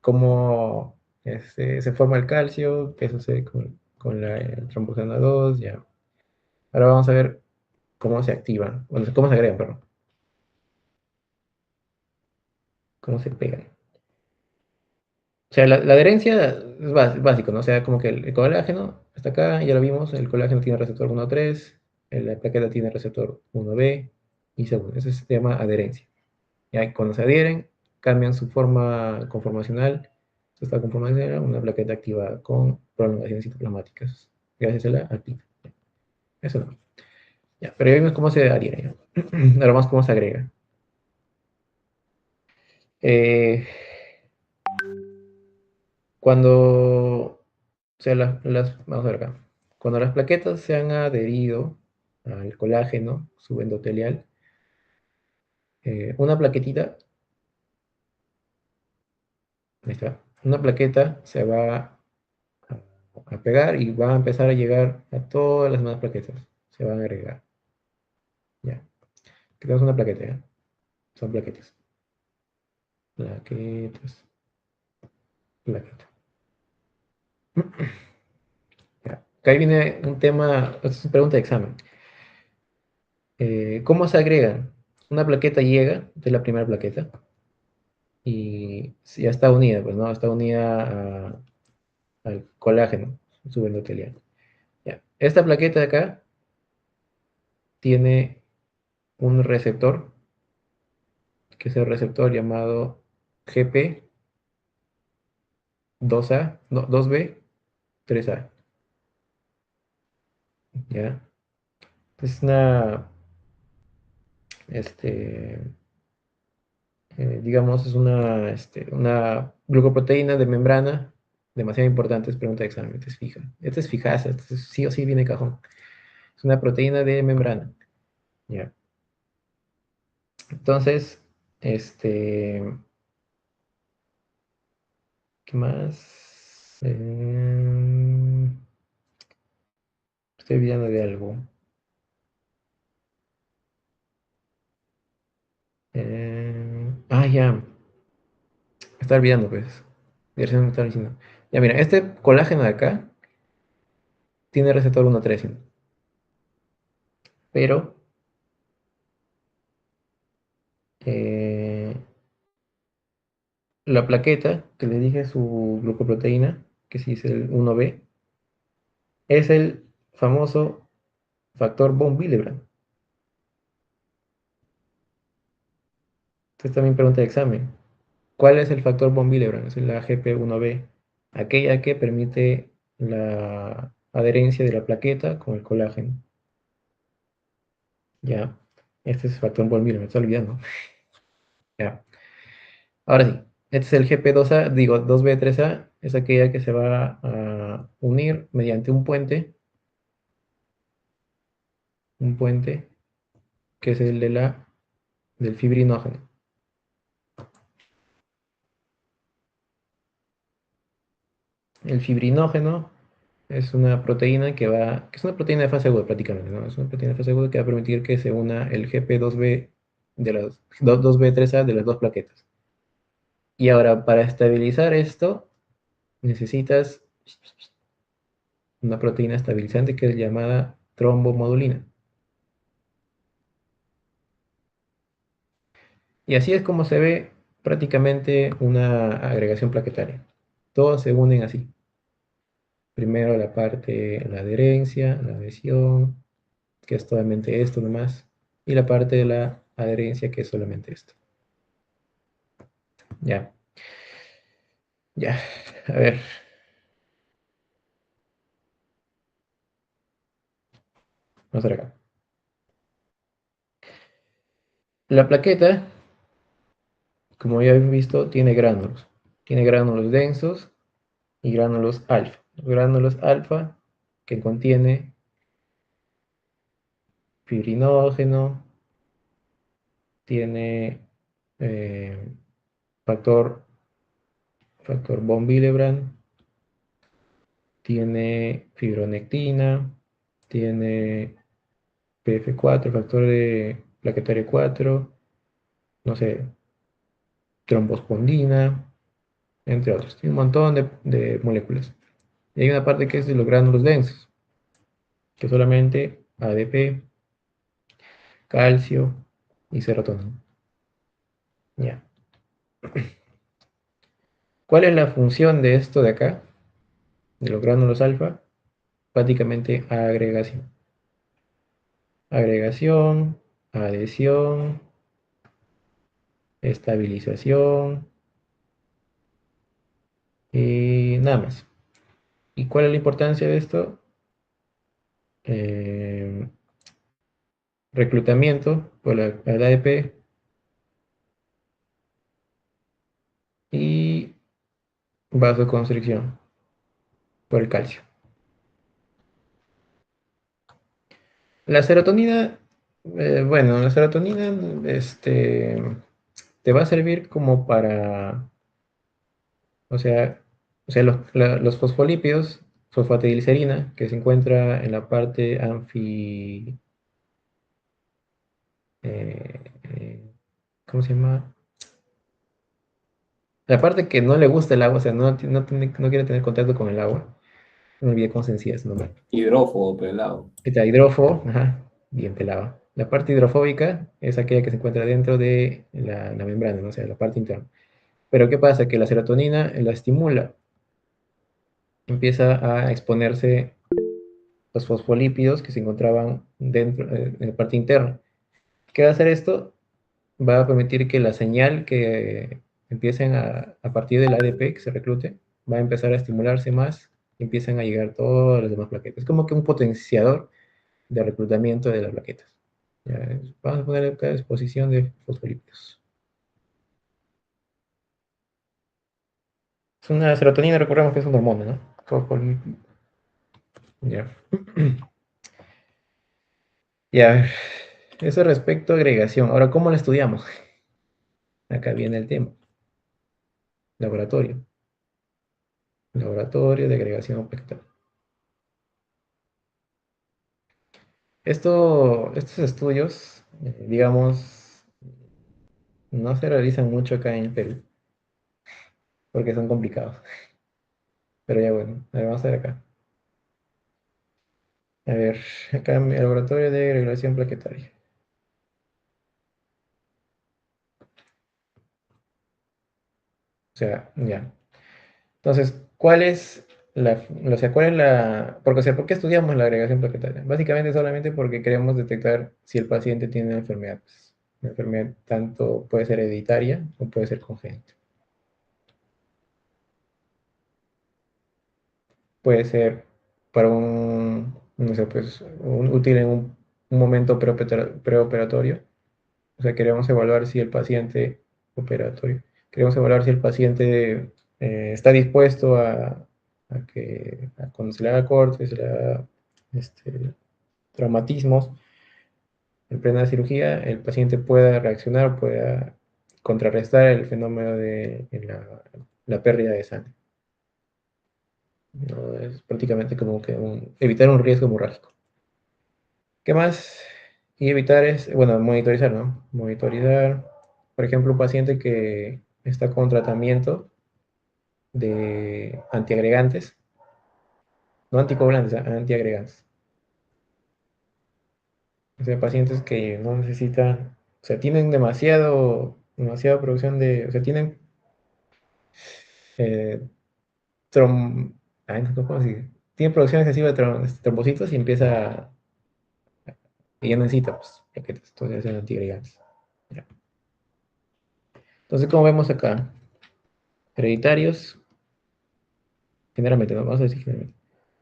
cómo se forma el calcio, qué sucede con la trombosana 2, ya. Ahora vamos a ver cómo se activan, bueno, cómo se agregan, perdón, cómo se pegan. O sea, la adherencia es básico, ¿no? O sea, como que el colágeno está acá, ya lo vimos, el colágeno tiene receptor 1,3, la plaqueta tiene receptor 1B y segundo. Eso se llama adherencia. Ya cuando se adhieren, cambian su forma conformacional. Esta conformacional, una plaqueta activa con prolongaciones citoplasmáticas, gracias a la alpina. Eso no. Ya, pero ya vimos cómo se adhiere. Ya. Ahora vamos cómo se agrega. Eh, Cuando, o sea, vamos a ver acá. Cuando las plaquetas se han adherido al colágeno subendotelial, una plaquetita, ahí está, una plaqueta se va a pegar y va a empezar a llegar a todas las demás plaquetas. Se van a agregar. Ya. Tenemos una plaqueta, ¿ya? Son plaquetas. Plaquetas. Plaqueta. Ya. Acá viene un tema, esta es una pregunta de examen. ¿Cómo se agregan? Una plaqueta llega, esta es la primera plaqueta, y ya está unida, pues no, está unida al colágeno subendotelial. Ya. Esta plaqueta de acá tiene un receptor, que es el receptor llamado GP2A, no, 2B, 3A. ¿Ya? Es este, digamos, es una glucoproteína de membrana demasiado importante, es pregunta de examen, esta es fija. Esta es fijaza, sí o sí viene cajón. Es una proteína de membrana. ¿Ya? Entonces, ¿qué más? Estoy olvidando de algo. Ya. Me está olvidando, pues. Recién me estaba diciendo. Ya, mira, este colágeno de acá tiene receptor 1,3, pero eh, la plaqueta, que le dije su glucoproteína, que sí es el 1B, es el famoso factor von Willebrand. Entonces también pregunta de examen. ¿Cuál es el factor von Willebrand? Es la GP1B, aquella que permite la adherencia de la plaqueta con el colágeno. Ya, este es el factor von Willebrand, me estoy olvidando. Ya. Ahora sí, este es el GP2A, digo 2B3A, es aquella que se va a unir mediante un puente que es el del fibrinógeno. El fibrinógeno es una proteína que es una proteína de fase aguda prácticamente, ¿no? Es una proteína de fase aguda que va a permitir que se una el GP2B de las 2B3A de las dos plaquetas. Y ahora, para estabilizar esto, necesitas una proteína estabilizante que es llamada trombomodulina. Y así es como se ve prácticamente una agregación plaquetaria. Todos se unen así. Primero la adherencia, la adhesión, que es solamente esto nomás, y la parte de la adherencia, que es solamente esto. Ya, ya, a ver. Vamos a ver acá. La plaqueta, como ya habéis visto, tiene gránulos. Tiene gránulos densos y gránulos alfa. Los gránulos alfa que contiene fibrinógeno, tiene eh, factor, factor von Willebrand, tiene fibronectina, tiene PF4, factor de plaquetario 4, no sé, trombospondina, entre otros. Tiene un montón de moléculas. Y hay una parte que es de los gránulos densos, que solamente ADP, calcio y serotonina. Ya. ¿Cuál es la función de esto de acá, de los gránulos alfa? Prácticamente agregación. Agregación, adhesión, estabilización y nada más. ¿Y cuál es la importancia de esto? Eh, Reclutamiento por el ADP y vasoconstricción por el calcio. La serotonina, bueno, la serotonina te va a servir como para, o sea, los fosfolípidos, fosfatidilcerina, que se encuentra en la parte ¿cómo se llama? La parte que no le gusta el agua, o sea, no quiere tener contacto con el agua, me olvidé cómo se decía su nombre. Hidrófobo, pelado. Está hidrófobo, ajá, bien pelado. La parte hidrofóbica es aquella que se encuentra dentro de la membrana, ¿no? O sea, la parte interna. Pero ¿qué pasa? Que la serotonina la estimula, empieza a exponerse los fosfolípidos que se encontraban dentro, en la parte interna. ¿Qué va a hacer esto? Va a permitir que la señal que empiecen a partir del ADP que se reclute, va a empezar a estimularse más y empiezan a llegar todas las demás plaquetas. Es como que un potenciador de reclutamiento de las plaquetas. Ya, vamos a poner acá exposición de fosfolípidos. Es una serotonina, recordemos que es una hormona, ¿no? Ya. Ya, eso respecto a agregación. Ahora, ¿cómo la estudiamos? Acá viene el tema. Laboratorio. Laboratorio de agregación pectoral. Estos estudios, digamos, no se realizan mucho acá en el Perú, porque son complicados. Pero ya bueno, a ver, vamos a ver acá. A ver, acá en el laboratorio de agregación plaquetaria. O sea, ya. Entonces, ¿cuál es la, porque, o sea, ¿por qué estudiamos la agregación plaquetaria? Básicamente solamente porque queremos detectar si el paciente tiene una enfermedad. Pues. La enfermedad tanto puede ser hereditaria o puede ser congénita. Puede ser para no sé, pues, útil en un momento preoperatorio. O sea, queremos evaluar si el paciente operatorio, queremos evaluar si el paciente está dispuesto cuando se le haga corte, se le haga traumatismos en plena cirugía, el paciente pueda reaccionar, pueda contrarrestar el fenómeno de la pérdida de sangre. ¿No? Es prácticamente como que evitar un riesgo hemorrágico. ¿Qué más? Y evitar es, bueno, monitorizar, ¿no? Monitorizar, por ejemplo, un paciente que está con tratamiento de antiagregantes, no anticoagulantes, antiagregantes. O sea, pacientes que no necesitan, o sea, tienen demasiada producción de, o sea, tienen eh, trom, ay, no, ¿cómo decir? Tienen producción excesiva de trombocitos y y ya necesita, pues, plaquetas, entonces hacen antiagregantes. Ya. Entonces, como vemos acá, hereditarios, generalmente, ¿no? Vamos a decir generalmente,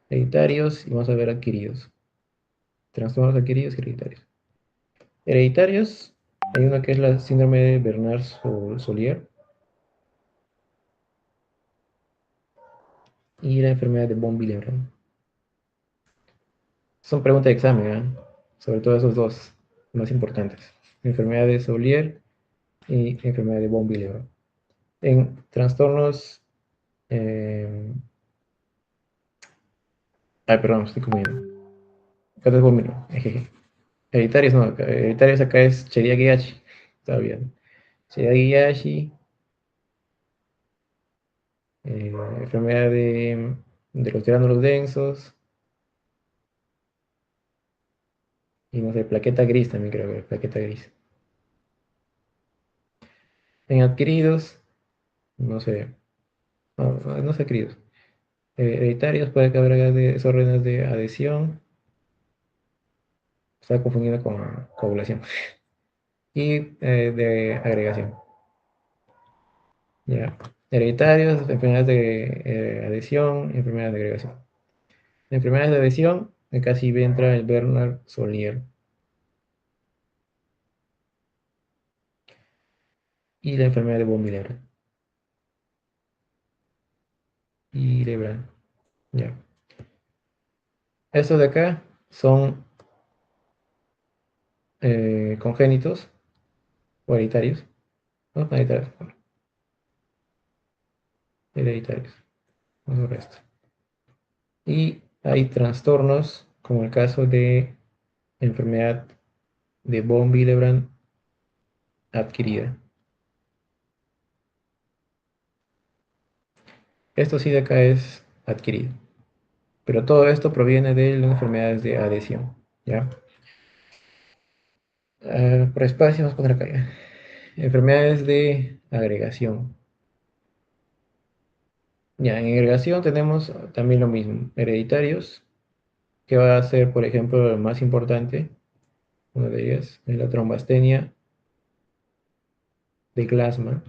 hereditarios y vamos a ver adquiridos. Trastornos adquiridos y hereditarios. Hereditarios, hay una que es la síndrome de Bernard-Solier y la enfermedad de von Willebrand. Son preguntas de examen, ¿eh? Sobre todo esos dos más importantes. Enfermedad de Solier y enfermedad de von Willebrand. En trastornos... ay, perdón, estoy comiendo. Acá es von Willebrand. Hereditarios no, hereditarios acá es Chediak-Guillachi. Está bien. Chediak-Guillachi, enfermedad de los gránulos densos, y no sé, plaqueta gris también creo que plaqueta gris. En adquiridos, no sé, no sé adquiridos. Hereditarios puede que habrá desórdenes de adhesión, está confundido con coagulación, y de agregación. Ya. Hereditarios, enfermedades de adhesión, enfermedades de agregación. En enfermedades de adhesión, casi entra el Bernard Solier. Y la enfermedad de von Willebrand. Y Lebrand. Ya. Estos de acá son congénitos o hereditarios. No, hereditarios. Hereditarios. Vamos a ver esto. Y hay trastornos, como el caso de enfermedad de von Willebrand adquirida. Esto sí de acá es adquirido. Pero todo esto proviene de las enfermedades de adhesión, ¿ya? Por espacio, vamos a poner acá ya. Enfermedades de agregación. Ya, en agregación tenemos también lo mismo. Hereditarios, que va a ser, por ejemplo, el más importante. Una de ellas es la trombastenia de Glasma.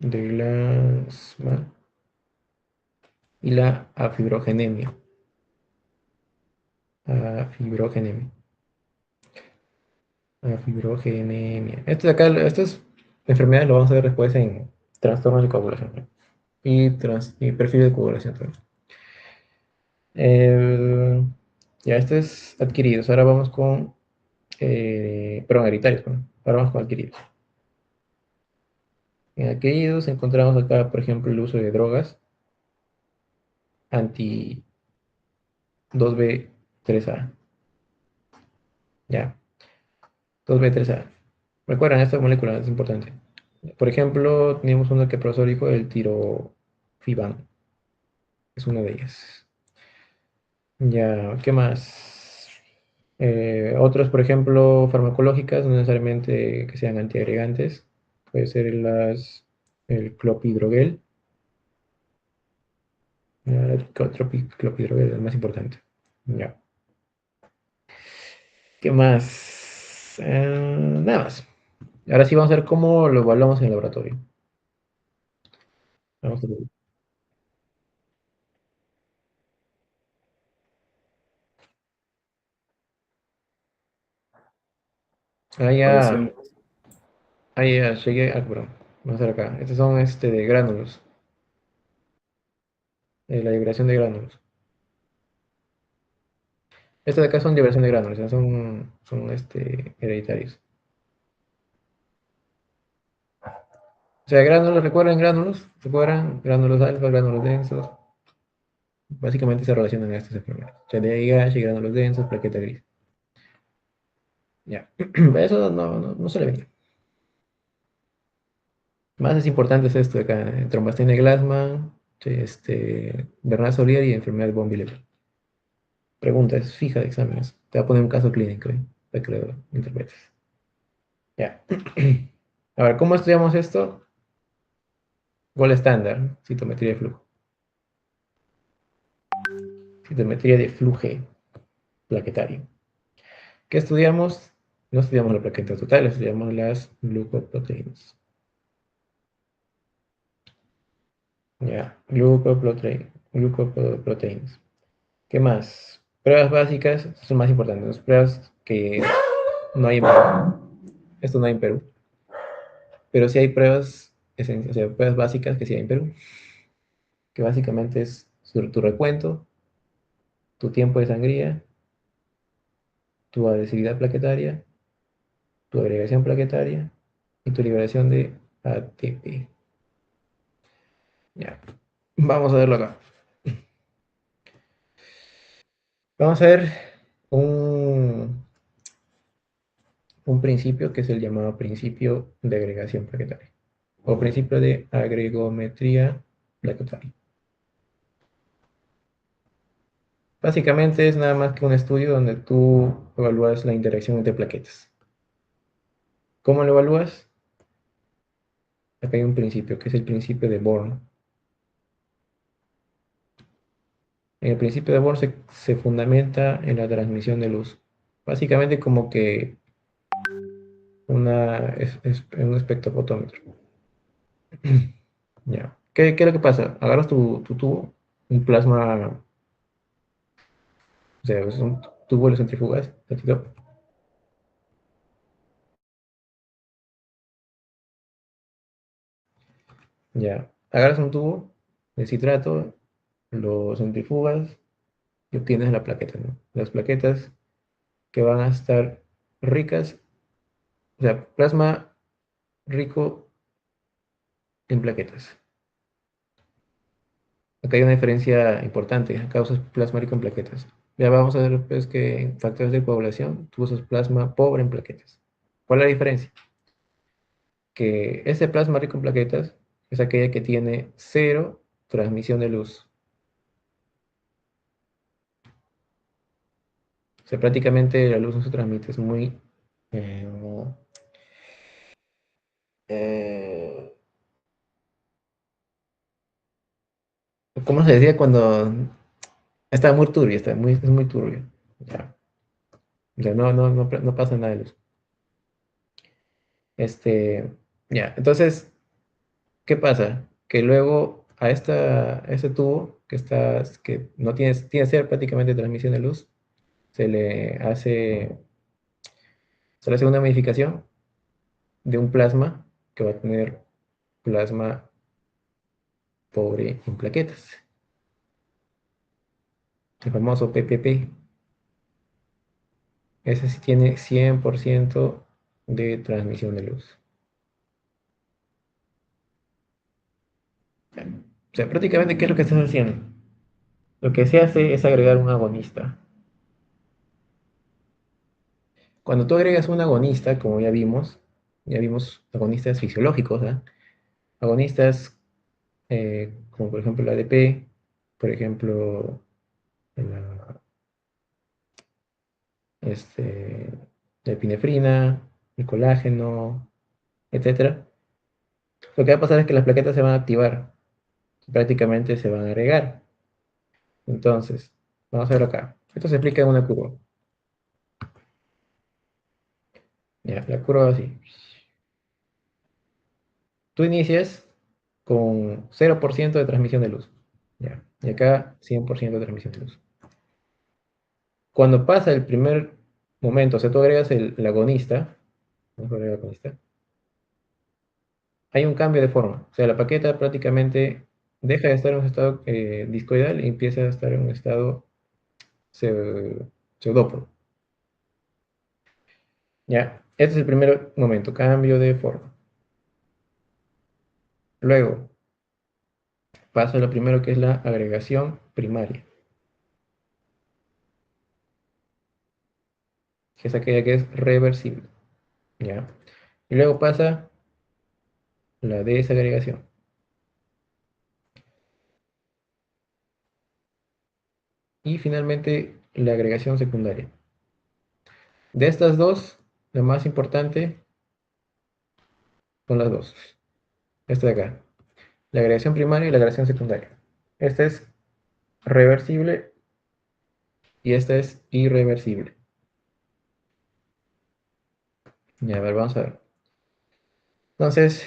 De Glasma. Y la afibrogenemia. Afibrogenemia. Afibrogenemia. Esto de acá, estas enfermedades lo vamos a ver después en trastornos de coagulación, ¿no? Y perfil de coagulación también. Ya, esto es adquiridos. Ahora vamos con, perdón, hereditarios, perdón. Ahora vamos con adquiridos. En adquiridos encontramos acá, por ejemplo, el uso de drogas anti 2B3A. Ya, 2B3A. Recuerden, esta molécula es importante. Por ejemplo, teníamos uno que el profesor dijo, el tirofiban. Es una de ellas. Ya, ¿qué más? Otros, por ejemplo, farmacológicas, no necesariamente que sean antiagregantes. Puede ser el clopidogrel. El clopidogrel es el más importante. Ya. ¿Qué más? Nada más. Ahora sí vamos a ver cómo lo evaluamos en el laboratorio. Vamos a ver. Ah, ya. Evaluación. Ah, ya, llegué. Ah, perdón. Vamos a ver acá. Estos son de gránulos. La liberación de gránulos. Estos de acá son liberación de gránulos, o sea, son hereditarios. O sea, gránulos, ¿recuerdan gránulos? ¿Recuerdan? Gránulos alfa, gránulos densos. Básicamente se relacionan a estas enfermedades. O sea, de ahí H, gránulos densos, plaqueta gris. Ya. Eso no se le venía. Más es importante es esto de acá: trombastenia de Glasman, Bernard Solier y enfermedad de von Willebrand. Pregunta, es fija de exámenes. Te va a poner un caso clínico, para que lo interpretes. Ya. A ver, ¿cómo estudiamos esto? Gol estándar, citometría de flujo. Citometría de fluje plaquetario. ¿Qué estudiamos? No estudiamos la plaqueta total, estudiamos las glucoproteínas. Ya, glucoproteínas. ¿Qué más? Pruebas básicas son más importantes. Las pruebas que no hay en Perú. Esto no hay en Perú. Pero sí hay pruebas, o sea, pruebas básicas que sí hay en Perú. Que básicamente es tu recuento, tu tiempo de sangría, tu adhesividad plaquetaria, tu agregación plaquetaria y tu liberación de ATP. Ya. Vamos a verlo acá. Vamos a ver un, un principio que es el llamado principio de agregación plaquetaria o principio de agregometría plaquetaria. Básicamente es nada más que un estudio donde tú evalúas la interacción entre plaquetas. ¿Cómo lo evalúas? Acá hay un principio, que es el principio de Born. En el principio de Born se fundamenta en la transmisión de luz. Básicamente como que un espectrofotómetro. Ya. ¿Qué es lo que pasa? Agarras tu tubo, un plasma, o sea, es un tubo de centrifugas, tantito. Ya. Agarras un tubo de citrato, lo centrifugas y obtienes la plaqueta, ¿no? Las plaquetas que van a estar ricas, o sea, plasma rico en plaquetas. Acá hay una diferencia importante. Acá usas plasma rico en plaquetas. Ya vamos a ver pues, que en factores de coagulación tú usas plasma pobre en plaquetas. ¿Cuál es la diferencia? Que ese plasma rico en plaquetas es aquella que tiene 0 transmisión de luz. O sea, prácticamente la luz no se transmite, es muy... eh, ¿cómo se decía cuando está muy turbio? Es muy turbio. Ya. O sea, no pasa nada de luz. Ya, entonces, ¿qué pasa? Que luego a ese tubo que no tiene que ser prácticamente transmisión de luz, se le hace, se le hace una modificación de un plasma que va a tener plasma pobre en plaquetas, el famoso PPP. Ese sí tiene 100% de transmisión de luz. O sea, prácticamente, ¿qué es lo que estás haciendo? Lo que se hace es agregar un agonista. Cuando tú agregas un agonista, como ya vimos agonistas fisiológicos, ¿ah? Agonistas como por ejemplo el ADP, por ejemplo, la, la epinefrina, el colágeno, etcétera. Lo que va a pasar es que las plaquetas se van a activar, prácticamente se van a agregar. Entonces, vamos a ver acá. Esto se explica en una curva. Ya, la curva va así. Tú inicias con 0% de transmisión de luz. Ya. Y acá 100% de transmisión de luz. Cuando pasa el primer momento, o sea, tú agregas el agonista, vamos a agregar el agonista, hay un cambio de forma. O sea, la plaqueta prácticamente deja de estar en un estado discoidal y empieza a estar en un estado pseudópodo. Ya, este es el primer momento, cambio de forma. Luego pasa lo primero que es la agregación primaria, que es aquella que es reversible. ¿Ya? Y luego pasa la desagregación. Y finalmente la agregación secundaria. De estas dos, la más importante son las dos. Esta de acá. La agregación primaria y la agregación secundaria. Esta es reversible y esta es irreversible. Ya, a ver, vamos a ver. Entonces,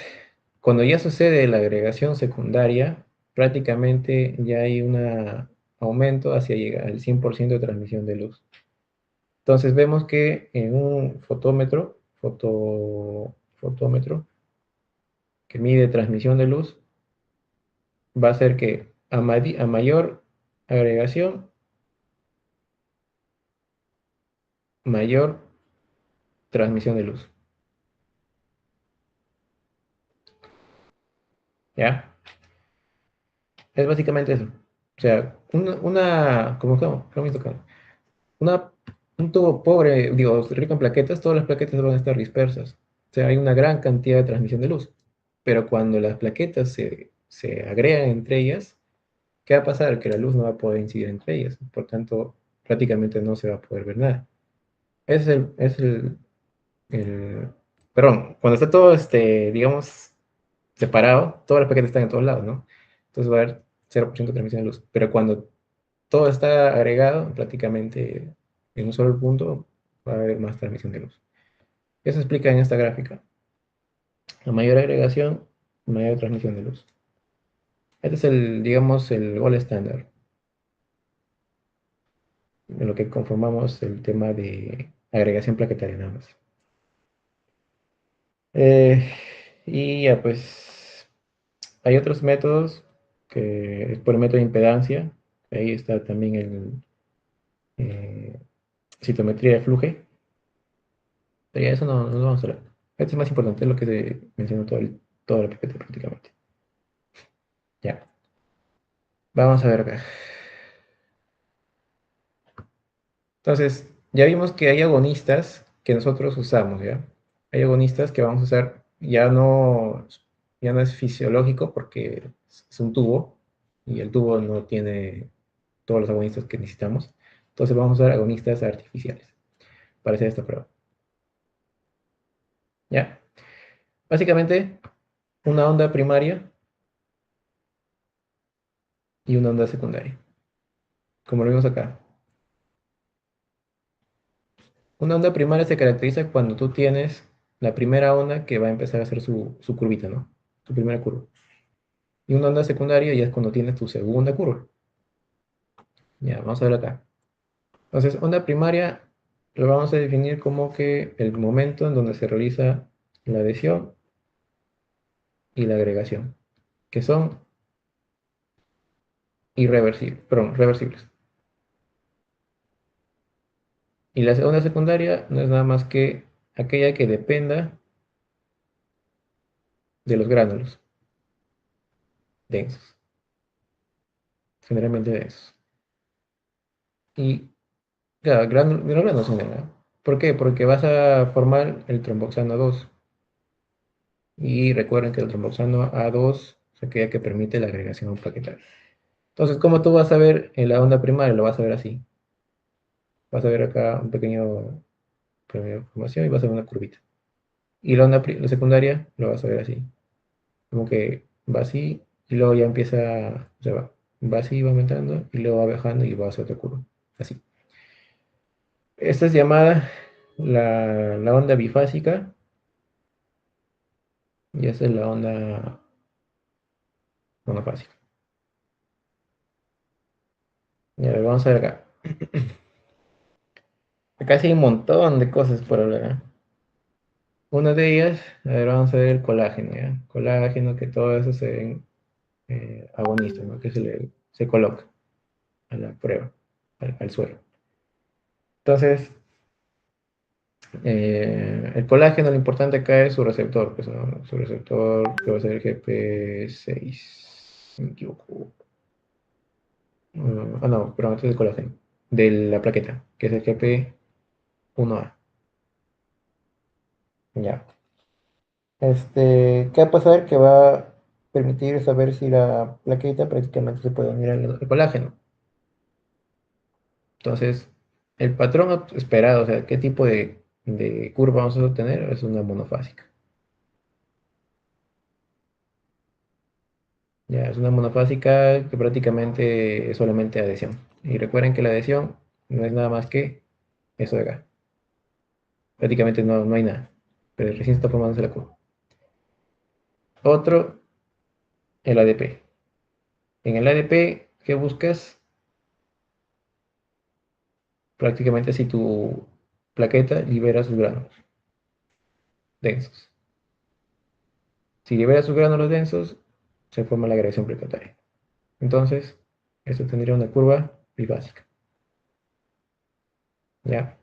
cuando ya sucede la agregación secundaria, prácticamente ya hay un aumento hacia llegar al 100% de transmisión de luz. Entonces vemos que en un fotómetro que mide transmisión de luz, va a ser que a mayor agregación, mayor transmisión de luz. ¿Ya? Es básicamente eso. O sea, ¿cómo esto acá? Una, un tubo pobre, digo, rico en plaquetas, todas las plaquetas van a estar dispersas. O sea, hay una gran cantidad de transmisión de luz. Pero cuando las plaquetas se agregan entre ellas, ¿qué va a pasar? Que la luz no va a poder incidir entre ellas. Por tanto, prácticamente no se va a poder ver nada. Es perdón, cuando está todo, digamos, separado, todas las plaquetas están en todos lados, ¿no? Entonces va a haber 0% de transmisión de luz. Pero cuando todo está agregado, prácticamente en un solo punto, va a haber más transmisión de luz. Eso se explica en esta gráfica. A mayor agregación, mayor transmisión de luz. Este es digamos, el gold estándar, en lo que conformamos el tema de agregación plaquetaria nada más. Y ya, pues, hay otros métodos, que es por el método de impedancia. Ahí está también citometría de fluje. Pero ya eso no lo vamos a hablar. Esto es más importante, es lo que se mencionó todo el paquete prácticamente. Ya, vamos a ver acá. Entonces, ya vimos que hay agonistas que nosotros usamos, ¿ya? Hay agonistas que vamos a usar, ya no es fisiológico porque es un tubo, y el tubo no tiene todos los agonistas que necesitamos. Entonces vamos a usar agonistas artificiales para hacer esta prueba. ¿Ya? Básicamente, una onda primaria y una onda secundaria, como lo vimos acá. Una onda primaria se caracteriza cuando tú tienes la primera onda que va a empezar a hacer su curvita, ¿no? Su primera curva. Y una onda secundaria ya es cuando tienes tu segunda curva. Ya, vamos a ver acá. Entonces, onda primaria lo vamos a definir como que el momento en donde se realiza la adhesión y la agregación, que son irreversibles, perdón, reversibles. Y la onda secundaria no es nada más que aquella que dependa de los gránulos densos, generalmente densos. Y claro, de los gránulos en general. ¿Por qué? Porque vas a formar el tromboxano 2. Y recuerden que el tromboxano A2 es aquella que permite la agregación plaquetaria. Entonces, ¿cómo tú vas a ver en la onda primaria? Lo vas a ver así. Vas a ver acá un pequeño formación y vas a ver una curvita. Y la secundaria lo vas a ver así. Como que va así y luego ya empieza, o sea, va así, va aumentando y luego va bajando y va hacia otra curva. Así. Esta es llamada la onda bifásica y esta es la onda monofásica. Y a ver, vamos a ver acá. Acá sí hay un montón de cosas por hablar, ¿eh? Una de ellas, a ver, vamos a ver el colágeno, ¿ya? Colágeno, que todo eso se ven agonistas, ¿no? Que se coloca a la prueba, al suelo. Entonces, el colágeno, lo importante acá es su receptor, pues, ¿no? Su receptor que va a ser el GP6, si no me equivoco. No, pero antes del colágeno, de la plaqueta, que es el GP1A. Ya. ¿Qué va a pasar? Que va a permitir saber si la plaqueta prácticamente se puede unir al colágeno. Entonces, el patrón esperado, o sea, qué tipo de curva vamos a obtener, es una monofásica. Ya, es una monofásica que prácticamente es solamente adhesión. Y recuerden que la adhesión no es nada más que eso de acá. Prácticamente no hay nada. Pero recién está formándose la curva. Otro, el ADP. En el ADP, ¿qué buscas? Prácticamente si tu plaqueta libera sus gránulos densos. Si libera sus gránulos densos, se forma la agregación plaquetaria. Entonces, esto tendría una curva bifásica. ¿Ya?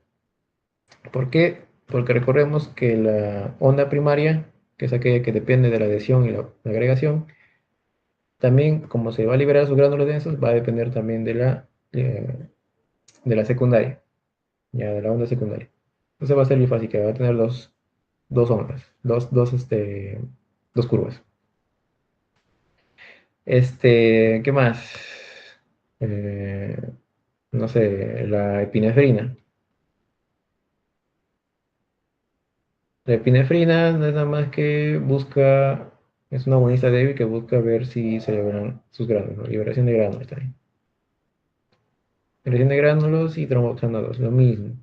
¿Por qué? Porque recordemos que la onda primaria, que es aquella que depende de la adhesión y la agregación, también, como se va a liberar sus gránulos densos, va a depender también de la secundaria, ya de la onda secundaria. Entonces va a ser bifásica, va a tener dos ondas, dos curvas. ¿Qué más? Eh, no sé, la epinefrina. La epinefrina no es nada más que es una agonista débil que busca ver si se liberan sus gránulos, ¿no? Liberación de gránulos también. Liberación de gránulos y tromboxano 2, lo mismo.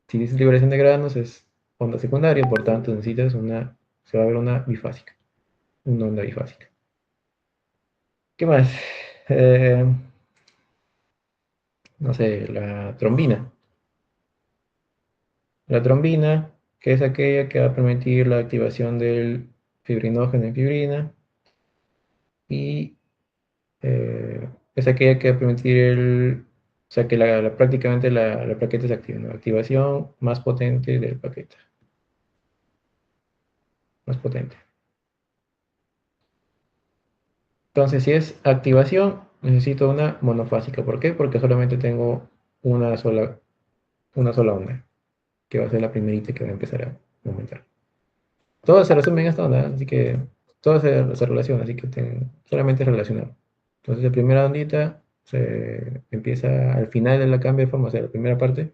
Si dices liberación de gránulos es onda secundaria, por tanto necesitas se va a ver una bifásica, una onda bifásica. ¿Qué más? Eh, no sé, la trombina. La trombina, que es aquella que va a permitir la activación del fibrinógeno en fibrina y es aquella que va a permitir o sea, que prácticamente la plaqueta se active, ¿no? Activación más potente del plaqueta, más potente. Entonces, si es activación, necesito una monofásica. ¿Por qué? Porque solamente tengo una sola onda, que va a ser la primerita que va a empezar a aumentar. Todo se resume en esta onda, así que todo se relaciona, así que solamente es relacionado. Entonces la primera ondita se empieza al final de la cambio de forma, o sea, la primera parte.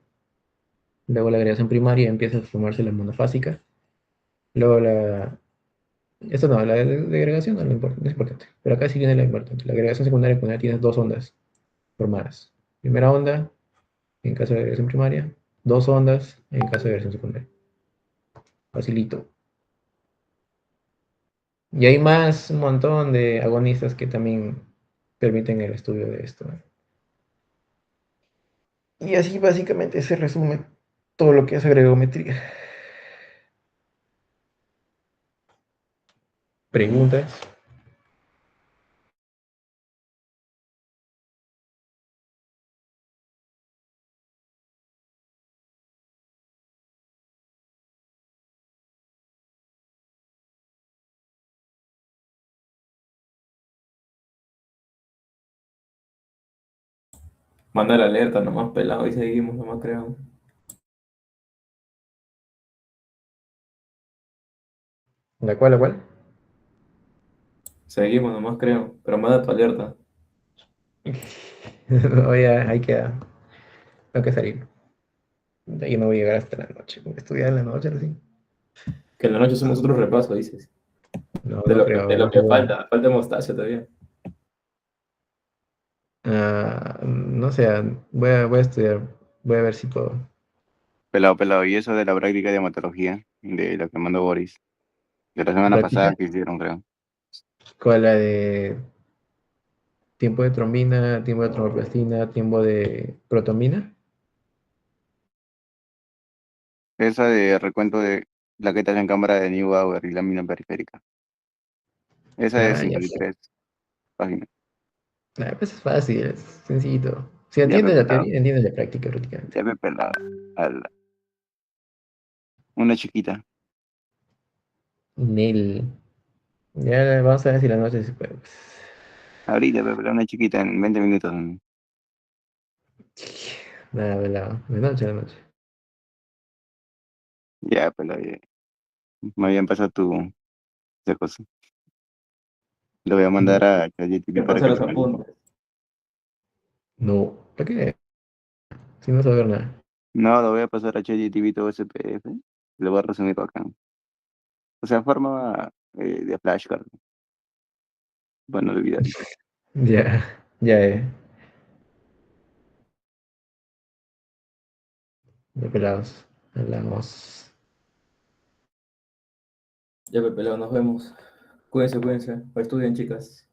Luego la agregación primaria empieza a formarse la monofásica. Luego la... Esto no, la de agregación no es importante. Pero acá sí viene la importante. La agregación secundaria cuando ya tienes dos ondas formadas. Primera onda, en caso de agregación primaria. Dos ondas, en caso de agregación secundaria. Facilito. Y hay más, un montón de agonistas que también permiten el estudio de esto. Y así básicamente se resume todo lo que es agregometría. ¿Preguntas? Manda la alerta nomás, pelado, y seguimos nomás, creo. ¿La cual, la cual? Seguimos nomás, creo. Pero manda tu alerta. Oye, ahí queda. Tengo que salir. De ahí no voy a llegar hasta la noche. Voy a estudiar en la noche, así. Que en la noche hacemos otro repaso, dices. No, De no lo que, creo. de lo No sé, que bueno. falta mostaza todavía. No sé, voy a estudiar. Voy a ver si puedo. Pelado, pelado. Y eso de la práctica de hematología, de lo que mandó Boris, de la semana ¿Práctica? pasada que hicieron, creo. ¿Cuál la de tiempo de trombina, tiempo de tromboplastina, tiempo de protomina? Esa de recuento de plaquetas en cámara de Neubauer y lámina periférica. Esa de Ah, ya. 53 páginas. Pues es fácil, es sencillito. Si Ya me entiendes la pelado. teoría, entiendes la práctica prácticamente. Ya me pelado. Una chiquita. Nel. Ya vamos a ver si la noche se puede. Ahorita, me pelado, una chiquita en 20 minutos. Nada, velado. De noche a noche. Ya, pelado, ya. Me habían pasado esa cosa. Lo voy a mandar a ¿Qué ChatGPT para pasa que los lo analice. apuntes? No, ¿para qué? Si no saber nada. No, lo voy a pasar a ChatGPT todo ese PDF. Lo voy a resumir acá. O sea, forma de flashcard. Bueno, olvidar. Ya, ya, de pelados. Hablamos. Ya, pe, pelado, nos vemos. Cuídense, cuídense. Estudien, chicas.